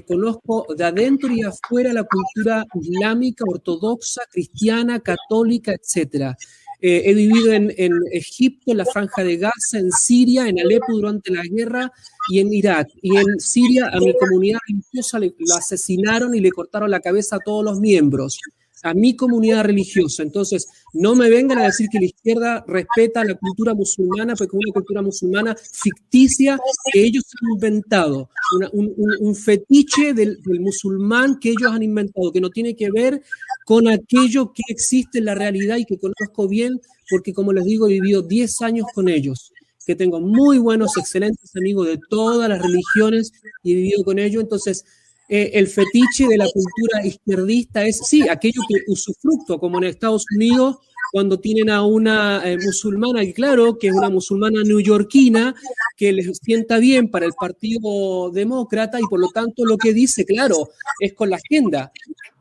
Conozco de adentro y afuera la cultura islámica, ortodoxa, cristiana, católica, etc. He vivido en Egipto, en la Franja de Gaza, en Siria, en Alepo durante la guerra y en Irak. Y en Siria a mi comunidad religiosa la asesinaron y le cortaron la cabeza a todos los miembros. A mi comunidad religiosa. Entonces, no me vengan a decir que la izquierda respeta la cultura musulmana, porque es una cultura musulmana ficticia que ellos han inventado, un fetiche del musulmán que ellos han inventado, que no tiene que ver con aquello que existe en la realidad y que conozco bien, porque como les digo, he vivido 10 años con ellos, que tengo muy buenos, excelentes amigos de todas las religiones y he vivido con ellos. Entonces, el fetiche de la cultura izquierdista es, sí, aquello que usufructo, como en Estados Unidos, cuando tienen a una musulmana, que claro, que es una musulmana neoyorquina, que les sienta bien para el Partido Demócrata y por lo tanto lo que dice, claro, es con la agenda.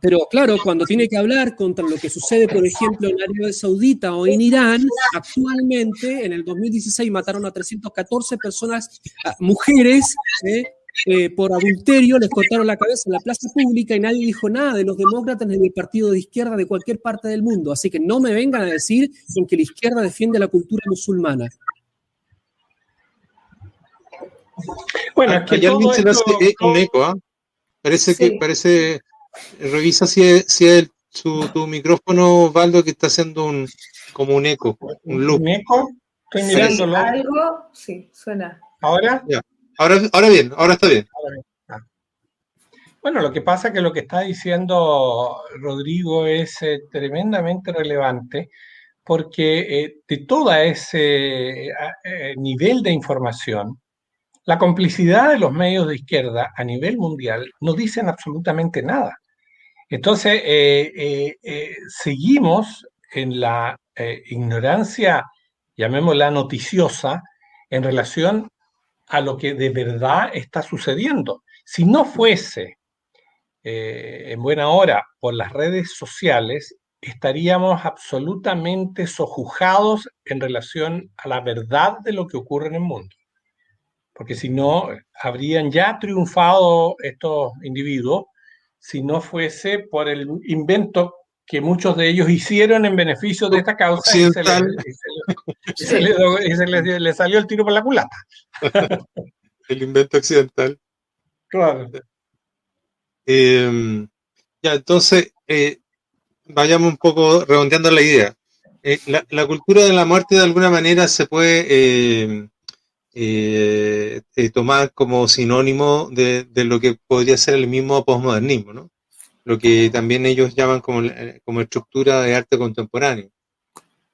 Pero claro, cuando tiene que hablar contra lo que sucede, por ejemplo, en Arabia Saudita o en Irán, actualmente, en el 2016 mataron a 314 personas, mujeres, por adulterio, les cortaron la cabeza en la plaza pública y nadie dijo nada de los demócratas ni del partido de izquierda de cualquier parte del mundo. Así que no me vengan a decir en que la izquierda defiende la cultura musulmana. Bueno, es que hay alguien se le hace un eco, ¿eh? Parece, revisa si es tu micrófono, Osvaldo, que está haciendo como un eco, un loop. ¿Un eco? Estoy mirándolo. Algo, sí, suena. ¿Ahora? Ya. Ahora bien, ahora está bien. Bueno, lo que pasa es que lo que está diciendo Rodrigo es tremendamente relevante porque de todo ese nivel de información, la complicidad de los medios de izquierda a nivel mundial no dicen absolutamente nada. Entonces, seguimos en la ignorancia, llamémosla noticiosa, en relación a lo que de verdad está sucediendo. Si no fuese en buena hora por las redes sociales, estaríamos absolutamente sojujados en relación a la verdad de lo que ocurre en el mundo. Porque si no, habrían ya triunfado estos individuos si no fuese por el invento que muchos de ellos hicieron en beneficio de esta causa y le salió el tiro por la culata. El invento occidental. Claro. Ya, entonces, vayamos un poco redondeando la idea. La cultura de la muerte de alguna manera se puede tomar como sinónimo de lo que podría ser el mismo posmodernismo, ¿no? Lo que también ellos llaman como estructura de arte contemporáneo.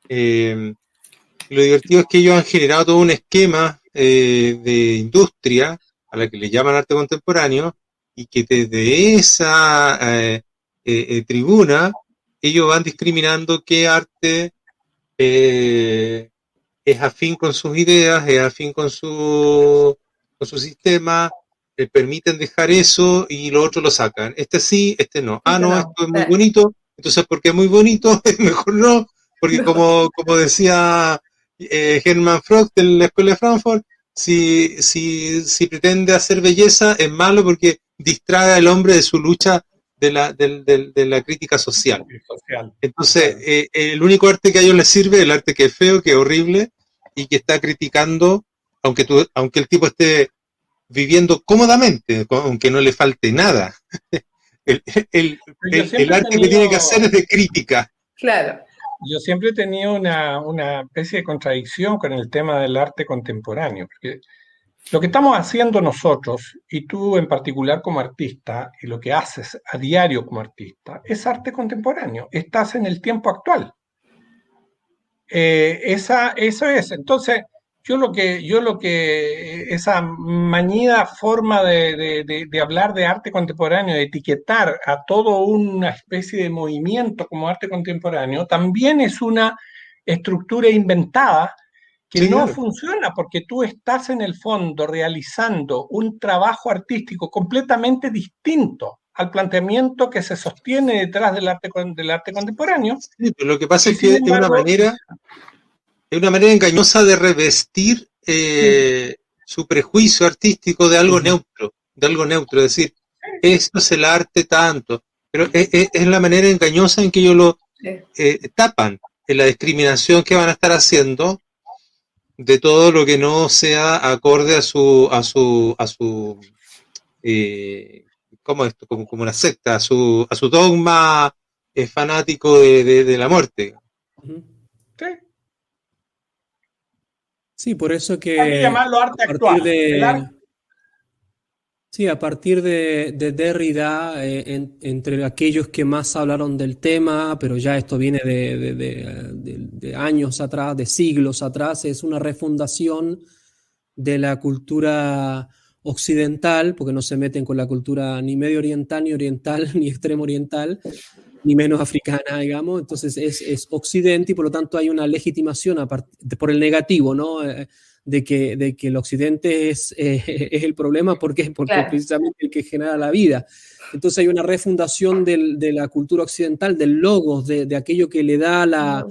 Lo divertido es que ellos han generado todo un esquema de industria a la que le llaman arte contemporáneo y que desde esa tribuna ellos van discriminando qué arte es afín con sus ideas, es afín con su sistema, permiten dejar eso y lo otro lo sacan. Este sí, este no. No, esto es muy bonito, entonces porque es muy bonito, mejor no, porque como decía Hermann Freud de la Escuela de Frankfurt, si pretende hacer belleza es malo porque distrae al hombre de su lucha de la crítica social. Entonces, el único arte que a ellos les sirve es el arte que es feo, que es horrible y que está criticando, aunque el tipo esté viviendo cómodamente, aunque no le falte nada. El arte que tiene que hacer es de crítica. Claro. Yo siempre he tenido una especie de contradicción con el tema del arte contemporáneo, porque lo que estamos haciendo nosotros, y tú en particular como artista, y lo que haces a diario como artista, es arte contemporáneo, estás en el tiempo actual. Eso es. Entonces, esa mañida forma de hablar de arte contemporáneo, de etiquetar a todo una especie de movimiento como arte contemporáneo, también es una estructura inventada que no funciona, porque tú estás en el fondo realizando un trabajo artístico completamente distinto al planteamiento que se sostiene detrás del arte contemporáneo. Sí, pero lo que pasa es que es una manera engañosa de revestir su prejuicio artístico de algo neutro, es decir, esto es el arte tanto, pero es la manera engañosa en que ellos lo tapan en la discriminación que van a estar haciendo de todo lo que no sea acorde a su ¿cómo esto? Como una secta, a su dogma fanático de la muerte. Sí, por eso que hay que llamarlo arte actual. Sí, a partir de Derrida, entre aquellos que más hablaron del tema, pero ya esto viene de años atrás, de siglos atrás, es una refundación de la cultura occidental, porque no se meten con la cultura ni medio oriental, ni extremo oriental, ni menos africana, digamos. Entonces es Occidente y por lo tanto hay una legitimación por el negativo, ¿no? De que el Occidente es el problema porque Claro. es precisamente el que genera la vida. Entonces hay una refundación de la cultura occidental, del logos, de aquello que le da la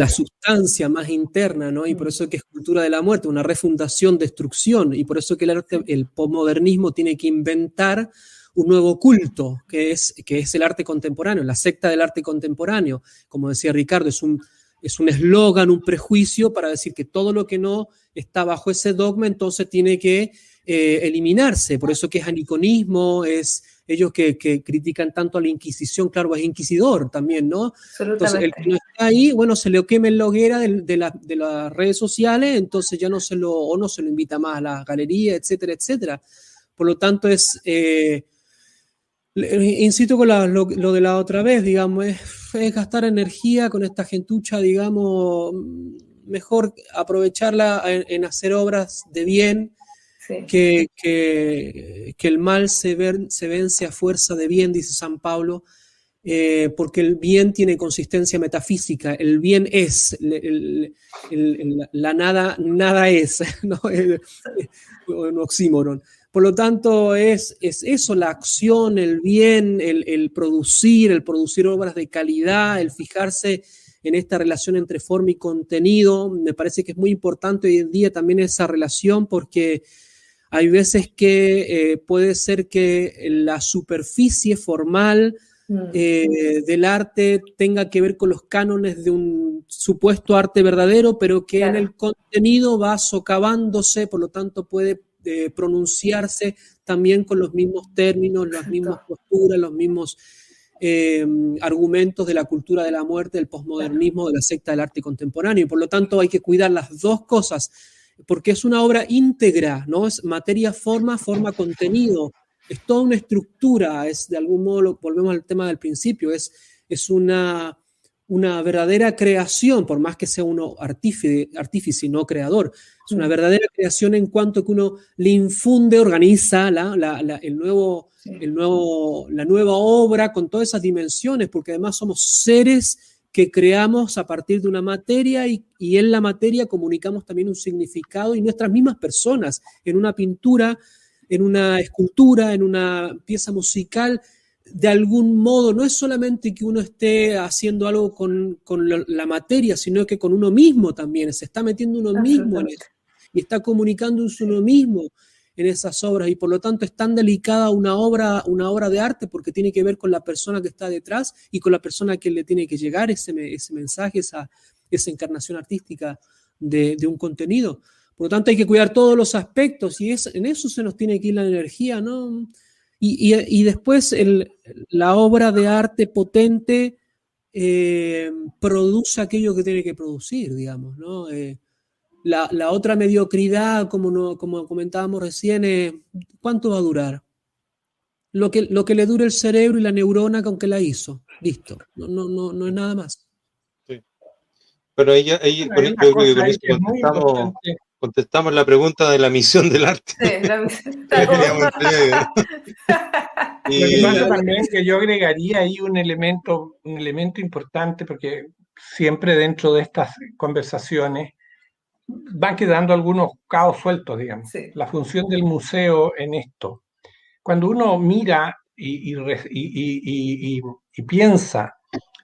sustancia más interna, ¿no? Y por eso que es cultura de la muerte, una refundación, destrucción, y por eso que el posmodernismo tiene que inventar un nuevo culto, que es el arte contemporáneo, la secta del arte contemporáneo. Como decía Ricardo, es un eslogan, un prejuicio para decir que todo lo que no está bajo ese dogma entonces tiene que eliminarse. Por eso que es aniconismo, es ellos que critican tanto a la Inquisición, claro, es inquisidor también, ¿no? Entonces, el que no está ahí, bueno, se le quema en la hoguera de las redes sociales, entonces ya no se lo invita más a la galería, etcétera, etcétera. Por lo tanto, insisto con lo de la otra vez, digamos, es gastar energía con esta gentucha, digamos, mejor aprovecharla en hacer obras de bien, sí. que el mal se vence a fuerza de bien, dice San Pablo, porque el bien tiene consistencia metafísica, el bien es, la nada es, ¿no? Un oxímoron. Por lo tanto, es eso, la acción, el bien, el producir obras de calidad, el fijarse en esta relación entre forma y contenido. Me parece que es muy importante hoy en día también esa relación, porque hay veces que puede ser que la superficie formal del arte tenga que ver con los cánones de un supuesto arte verdadero, pero que claro, en el contenido va socavándose, por lo tanto puede pronunciarse también con los mismos términos, las mismas posturas, los mismos argumentos de la cultura de la muerte, del posmodernismo, de la secta del arte contemporáneo. Y por lo tanto hay que cuidar las dos cosas, porque es una obra íntegra, ¿no? Es materia, forma, contenido. Es toda una estructura, es de algún modo, volvemos al tema del principio, es una verdadera creación, por más que sea uno artífice y no creador. Es una verdadera creación en cuanto que uno le infunde, organiza la nueva obra con todas esas dimensiones, porque además somos seres que creamos a partir de una materia y en la materia comunicamos también un significado, y nuestras mismas personas, en una pintura, en una escultura, en una pieza musical, de algún modo, no es solamente que uno esté haciendo algo con la materia, sino que con uno mismo también, se está metiendo uno mismo en eso, y está comunicándose uno mismo en esas obras, y por lo tanto es tan delicada una obra de arte, porque tiene que ver con la persona que está detrás y con la persona que le tiene que llegar ese mensaje, esa encarnación artística de un contenido. Por lo tanto hay que cuidar todos los aspectos, y en eso se nos tiene que ir la energía, ¿no? Y después la obra de arte potente produce aquello que tiene que producir, digamos, ¿no? La otra mediocridad, como comentábamos recién, ¿cuánto va a durar? Lo que le dure el cerebro y la neurona con que la hizo. Listo. No es nada más. Sí. Pero yo creo que con eso contestamos la pregunta de la misión del arte. Sí, Lo que pasa también es que yo agregaría ahí un elemento importante, porque siempre dentro de estas conversaciones van quedando algunos cabos sueltos, digamos. Sí. La función del museo en esto. Cuando uno mira y piensa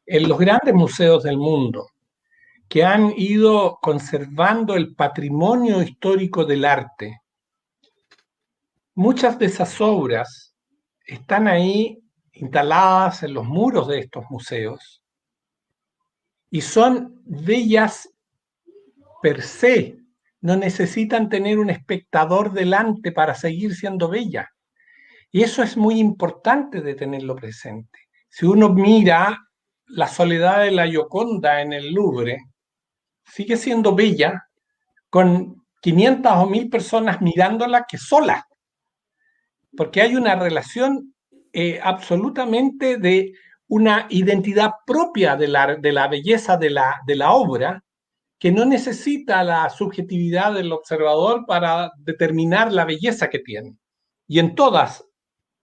en los grandes museos del mundo que han ido conservando el patrimonio histórico del arte, muchas de esas obras están ahí instaladas en los muros de estos museos y son bellas per se, no necesitan tener un espectador delante para seguir siendo bellas. Y eso es muy importante de tenerlo presente. Si uno mira la soledad de la Gioconda en el Louvre, sigue siendo bella con 500 o 1000 personas mirándola que sola, porque hay una relación absolutamente de una identidad propia de la belleza de la obra, que no necesita la subjetividad del observador para determinar la belleza que tiene. Y en todas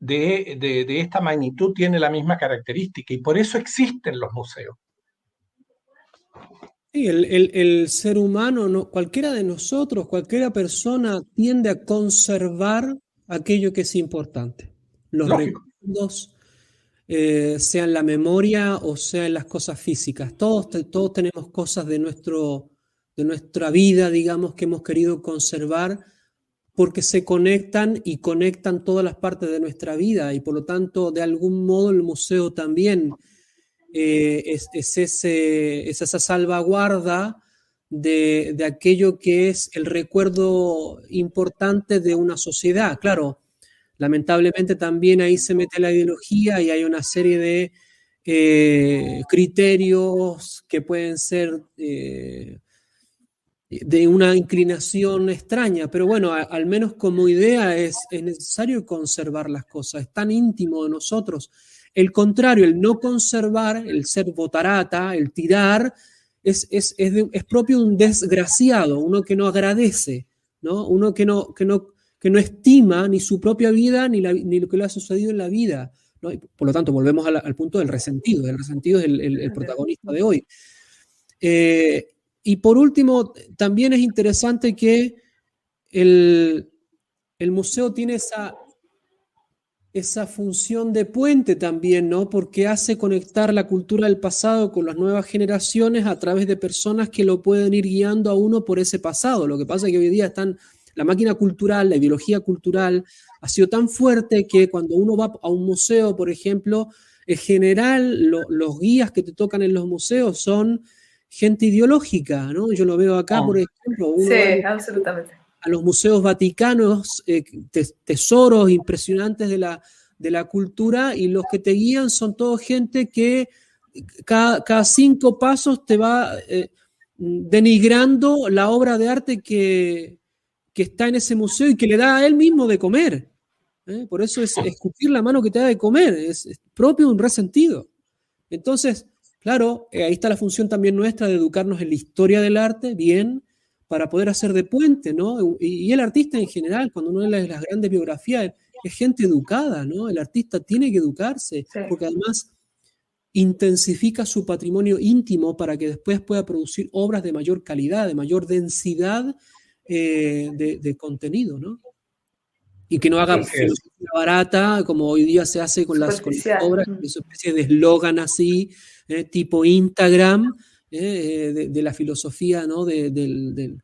de esta magnitud tiene la misma característica y por eso existen los museos. Sí, el ser humano, cualquiera de nosotros, cualquiera persona tiende a conservar aquello que es importante. Los recuerdos, sean la memoria o sean las cosas físicas. Todos tenemos cosas de nuestra vida, digamos, que hemos querido conservar porque se conectan y conectan todas las partes de nuestra vida y por lo tanto, de algún modo, el museo también es esa salvaguarda de aquello que es el recuerdo importante de una sociedad. Claro, lamentablemente también ahí se mete la ideología y hay una serie de criterios que pueden ser de una inclinación extraña, pero bueno, al menos como idea es necesario conservar las cosas, es tan íntimo de nosotros. El contrario, el no conservar, el ser botarata, el tirar, es propio de un desgraciado, uno que no agradece, ¿no? Uno que no estima ni su propia vida ni lo que le ha sucedido en la vida, ¿no? Y por lo tanto, volvemos al punto del resentido. El resentido es el protagonista de hoy. Y por último, también es interesante que el museo tiene esa función de puente también, ¿no? Porque hace conectar la cultura del pasado con las nuevas generaciones a través de personas que lo pueden ir guiando a uno por ese pasado. Lo que pasa es que hoy día la máquina cultural, la ideología cultural ha sido tan fuerte que cuando uno va a un museo, por ejemplo, en general los guías que te tocan en los museos son gente ideológica, ¿no? Yo lo veo acá, por ejemplo. Sí, absolutamente. A los museos vaticanos, tesoros impresionantes de la cultura, y los que te guían son todo gente que cada 5 pasos te va denigrando la obra de arte que está en ese museo y que le da a él mismo de comer. Por eso es escupir la mano que te da de comer, es propio de un resentido. Entonces, claro, ahí está la función también nuestra de educarnos en la historia del arte, bien, para poder hacer de puente, ¿no? Y el artista en general, cuando uno lee las grandes biografías, es gente educada, ¿no? El artista tiene que educarse, sí, porque además intensifica su patrimonio íntimo para que después pueda producir obras de mayor calidad, de mayor densidad de contenido, ¿no? Y que no haga filosofía barata, como hoy día se hace con las obras, esa especie de eslogan así, tipo Instagram, de la filosofía, ¿no? del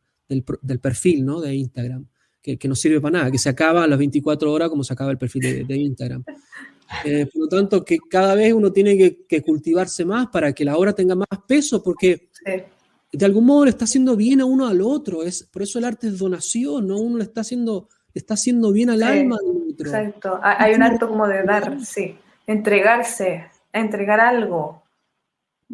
perfil, ¿no? De Instagram, que no sirve para nada, que se acaba a las 24 horas como se acaba el perfil de Instagram. Por lo tanto, que cada vez uno tiene que cultivarse más para que la obra tenga más peso, porque de algún modo le está haciendo bien a uno al otro. Por eso el arte es donación, ¿no? Uno le está haciendo bien al alma del otro. Exacto, hay un acto como de dar, entregarse, entregar algo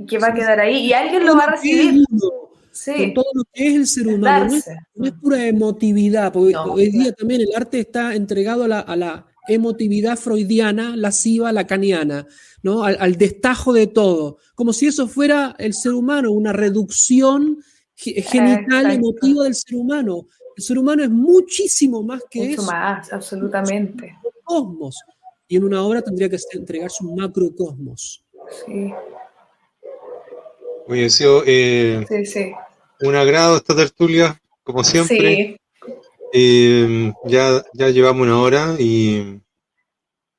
que va a quedar ahí y alguien lo va a recibir. Con todo lo que es el ser humano, no es pura emotividad, porque hoy día también el arte está entregado a la emotividad freudiana, lasciva, lacaniana, ¿no? Al destajo de todo, como si eso fuera el ser humano, una reducción genital emotiva del ser humano. El ser humano es muchísimo más que eso. Mucho más, absolutamente. Es un cosmos. Y en una obra tendría que entregarse un macrocosmos. Sí. Oye, ha sido un agrado esta tertulia, como siempre. Sí. Ya llevamos una hora y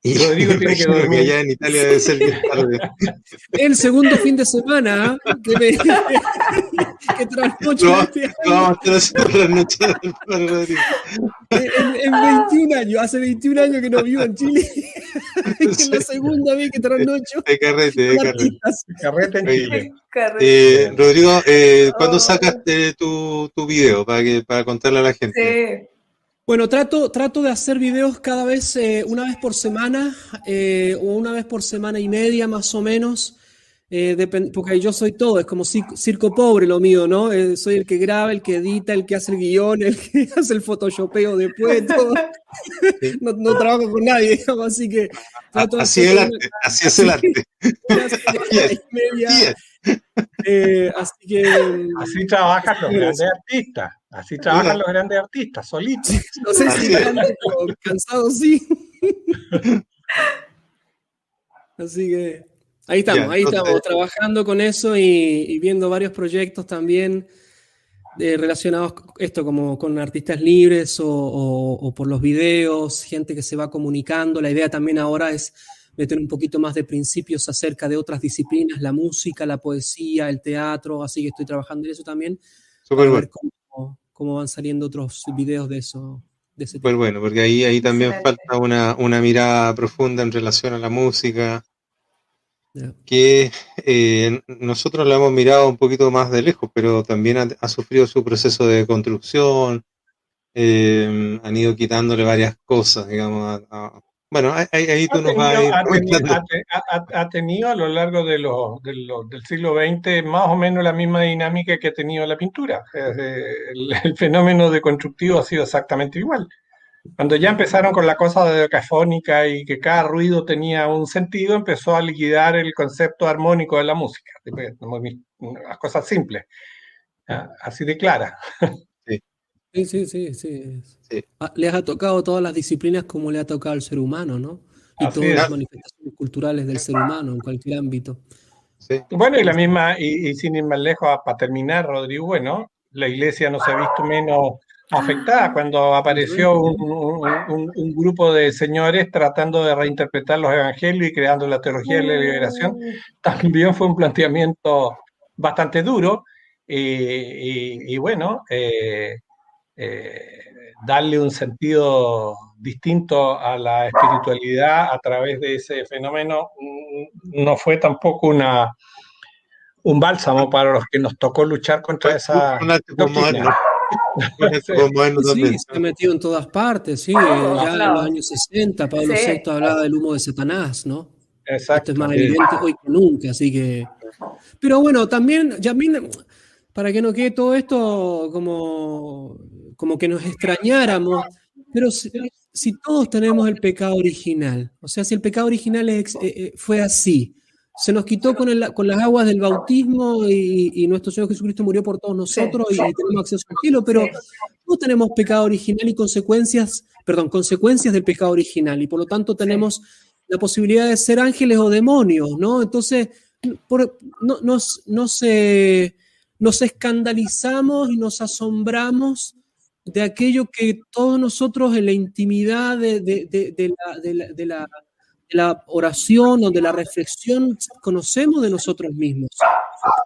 Rodrigo tiene que dormir. Allá en Italia debe ser bien tarde. El segundo fin de semana que trasnoche. Vamos a estar haciendo trasnochar para Rodrigo. En 21 años, hace 21 años que no vivo en Chile. Es la segunda vez que trasnocho. De carrete en Chile. Rodrigo, ¿cuándo sacas tu video para contarle a la gente? Sí. Bueno, trato de hacer videos cada vez, una vez por semana, o una vez por semana y media más o menos, porque yo soy todo, es como circo pobre lo mío, ¿no? Soy el que graba, el que edita, el que hace el guión, el que hace el photoshopeo después, todo. No trabajo con nadie, digamos, así que... Así es el arte. Así que... Así trabajan los grandes artistas. Así trabajan los grandes artistas, solitos. No sé si grande, pero cansado sí. Así que ahí estamos trabajando con eso y viendo varios proyectos también relacionados esto como con artistas libres o por los videos, gente que se va comunicando. La idea también ahora es meter un poquito más de principios acerca de otras disciplinas, la música, la poesía, el teatro, así que estoy trabajando en eso también. Súper para ver bueno. cómo van saliendo otros videos de eso. De ese tipo. Súper bueno, porque ahí también falta una mirada profunda en relación a la música, que nosotros la hemos mirado un poquito más de lejos, pero también ha sufrido su proceso de construcción, han ido quitándole varias cosas, digamos. Bueno, ahí tú nos vas a ir comentando. Ha tenido a lo largo del siglo XX más o menos la misma dinámica que ha tenido la pintura. El fenómeno de constructivo ha sido exactamente igual. Cuando ya empezaron con la cosa de decafónica y que cada ruido tenía un sentido, empezó a liquidar el concepto armónico de la música. Las cosas simples, así de claras. Sí. Les ha tocado todas las disciplinas como le ha tocado al ser humano, ¿no? Y Así todas es. las manifestaciones culturales del ser humano en cualquier ámbito. Sí. Bueno, y la misma, y sin ir más lejos, para terminar, Rodrigo, bueno, la iglesia no se ha visto menos afectada cuando apareció un grupo de señores tratando de reinterpretar los evangelios y creando la teología de la liberación. También fue un planteamiento bastante duro y bueno, darle un sentido distinto a la espiritualidad a través de ese fenómeno no fue tampoco un bálsamo para los que nos tocó luchar contra esa doctrina. Sí, se ha metido en todas partes, sí. Ya en los años 60, Pablo VI hablaba del humo de Satanás, ¿no? Exacto. Esto es más evidente hoy que nunca, así que... Pero bueno, también, Yamín, para que no quede todo esto como que nos extrañáramos, pero si todos tenemos el pecado original, o sea, si el pecado original fue así, se nos quitó con las aguas del bautismo y nuestro Señor Jesucristo murió por todos nosotros y tenemos acceso al cielo, pero todos tenemos pecado original y consecuencias del pecado original, y por lo tanto tenemos la posibilidad de ser ángeles o demonios, ¿no? Entonces, nos escandalizamos y nos asombramos de aquello que todos nosotros en la intimidad de la oración o de la reflexión conocemos de nosotros mismos.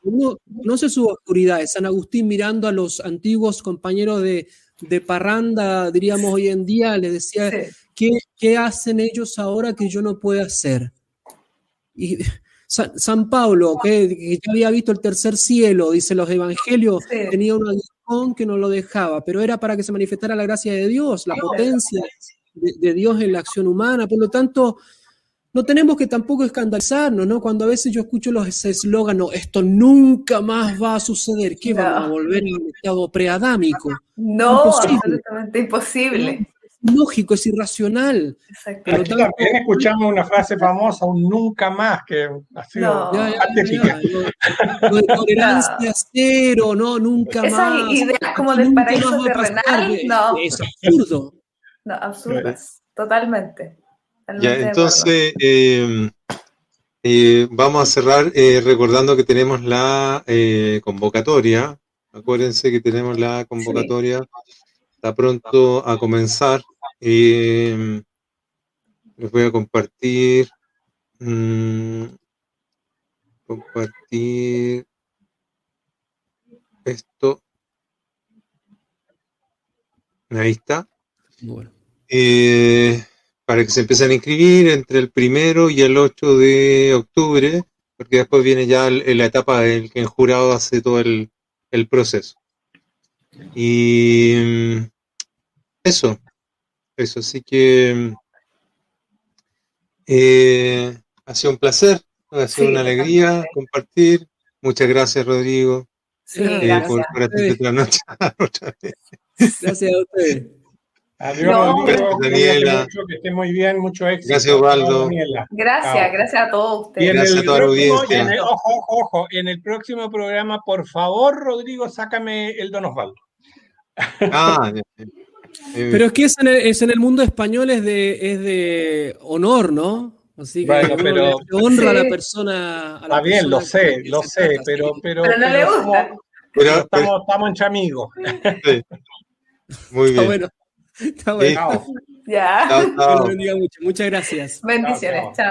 Uno conoce su oscuridad. San Agustín, mirando a los antiguos compañeros de parranda, diríamos hoy en día, le decía, ¿qué hacen ellos ahora que yo no puedo hacer? Y San Pablo, que ya había visto el tercer cielo, dice los evangelios, tenía un aguijón que no lo dejaba, pero era para que se manifestara la gracia de Dios, la potencia de Dios en la acción humana. Por lo tanto, no tenemos que tampoco escandalizarnos, ¿no? Cuando a veces yo escucho los eslóganes, no, esto nunca más va a suceder, ¿qué vamos a volver al estado preadámico? No, absolutamente imposible. Es lógico, es irracional. Aquí también escuchamos una frase famosa, un nunca más, que ha sido artística. Lo de tolerancia cero, no, nunca esas más. Esas ideas como del paraíso terrenal, no. Es absurdo. No, absurdas, totalmente. Ya, entonces vamos a cerrar recordando que tenemos la convocatoria. Acuérdense que tenemos la convocatoria. Está pronto a comenzar. Les voy a compartir esto. Ahí está. Bueno. Para que se empiecen a inscribir entre el 1 y el 8 de octubre, porque después viene ya la etapa en que el jurado hace todo el proceso. Y eso, así que ha sido un placer, ha sido una alegría compartir. Muchas gracias, Rodrigo, por atender la noche otra vez. Gracias a ustedes. Adiós, Rodrigo. Daniela. Que esté muy bien, mucho éxito. Gracias, Osvaldo. Gracias a todos ustedes. Gracias a toda la audiencia. Ojo, en el próximo programa, por favor, Rodrigo, sácame el Don Osvaldo. Ya. Pero es que es en el mundo español es de honor, ¿no? Así que Bueno, pero honra a la sí. persona. Está bien, lo sé, pero Pero no le gusta. estamos entre amigos. Sí. Muy Está bien. bueno. Está bueno. Chao. Ya. Chao, Dios chao. lo bendiga mucho. Muchas gracias. Bendiciones. Chao. Chao.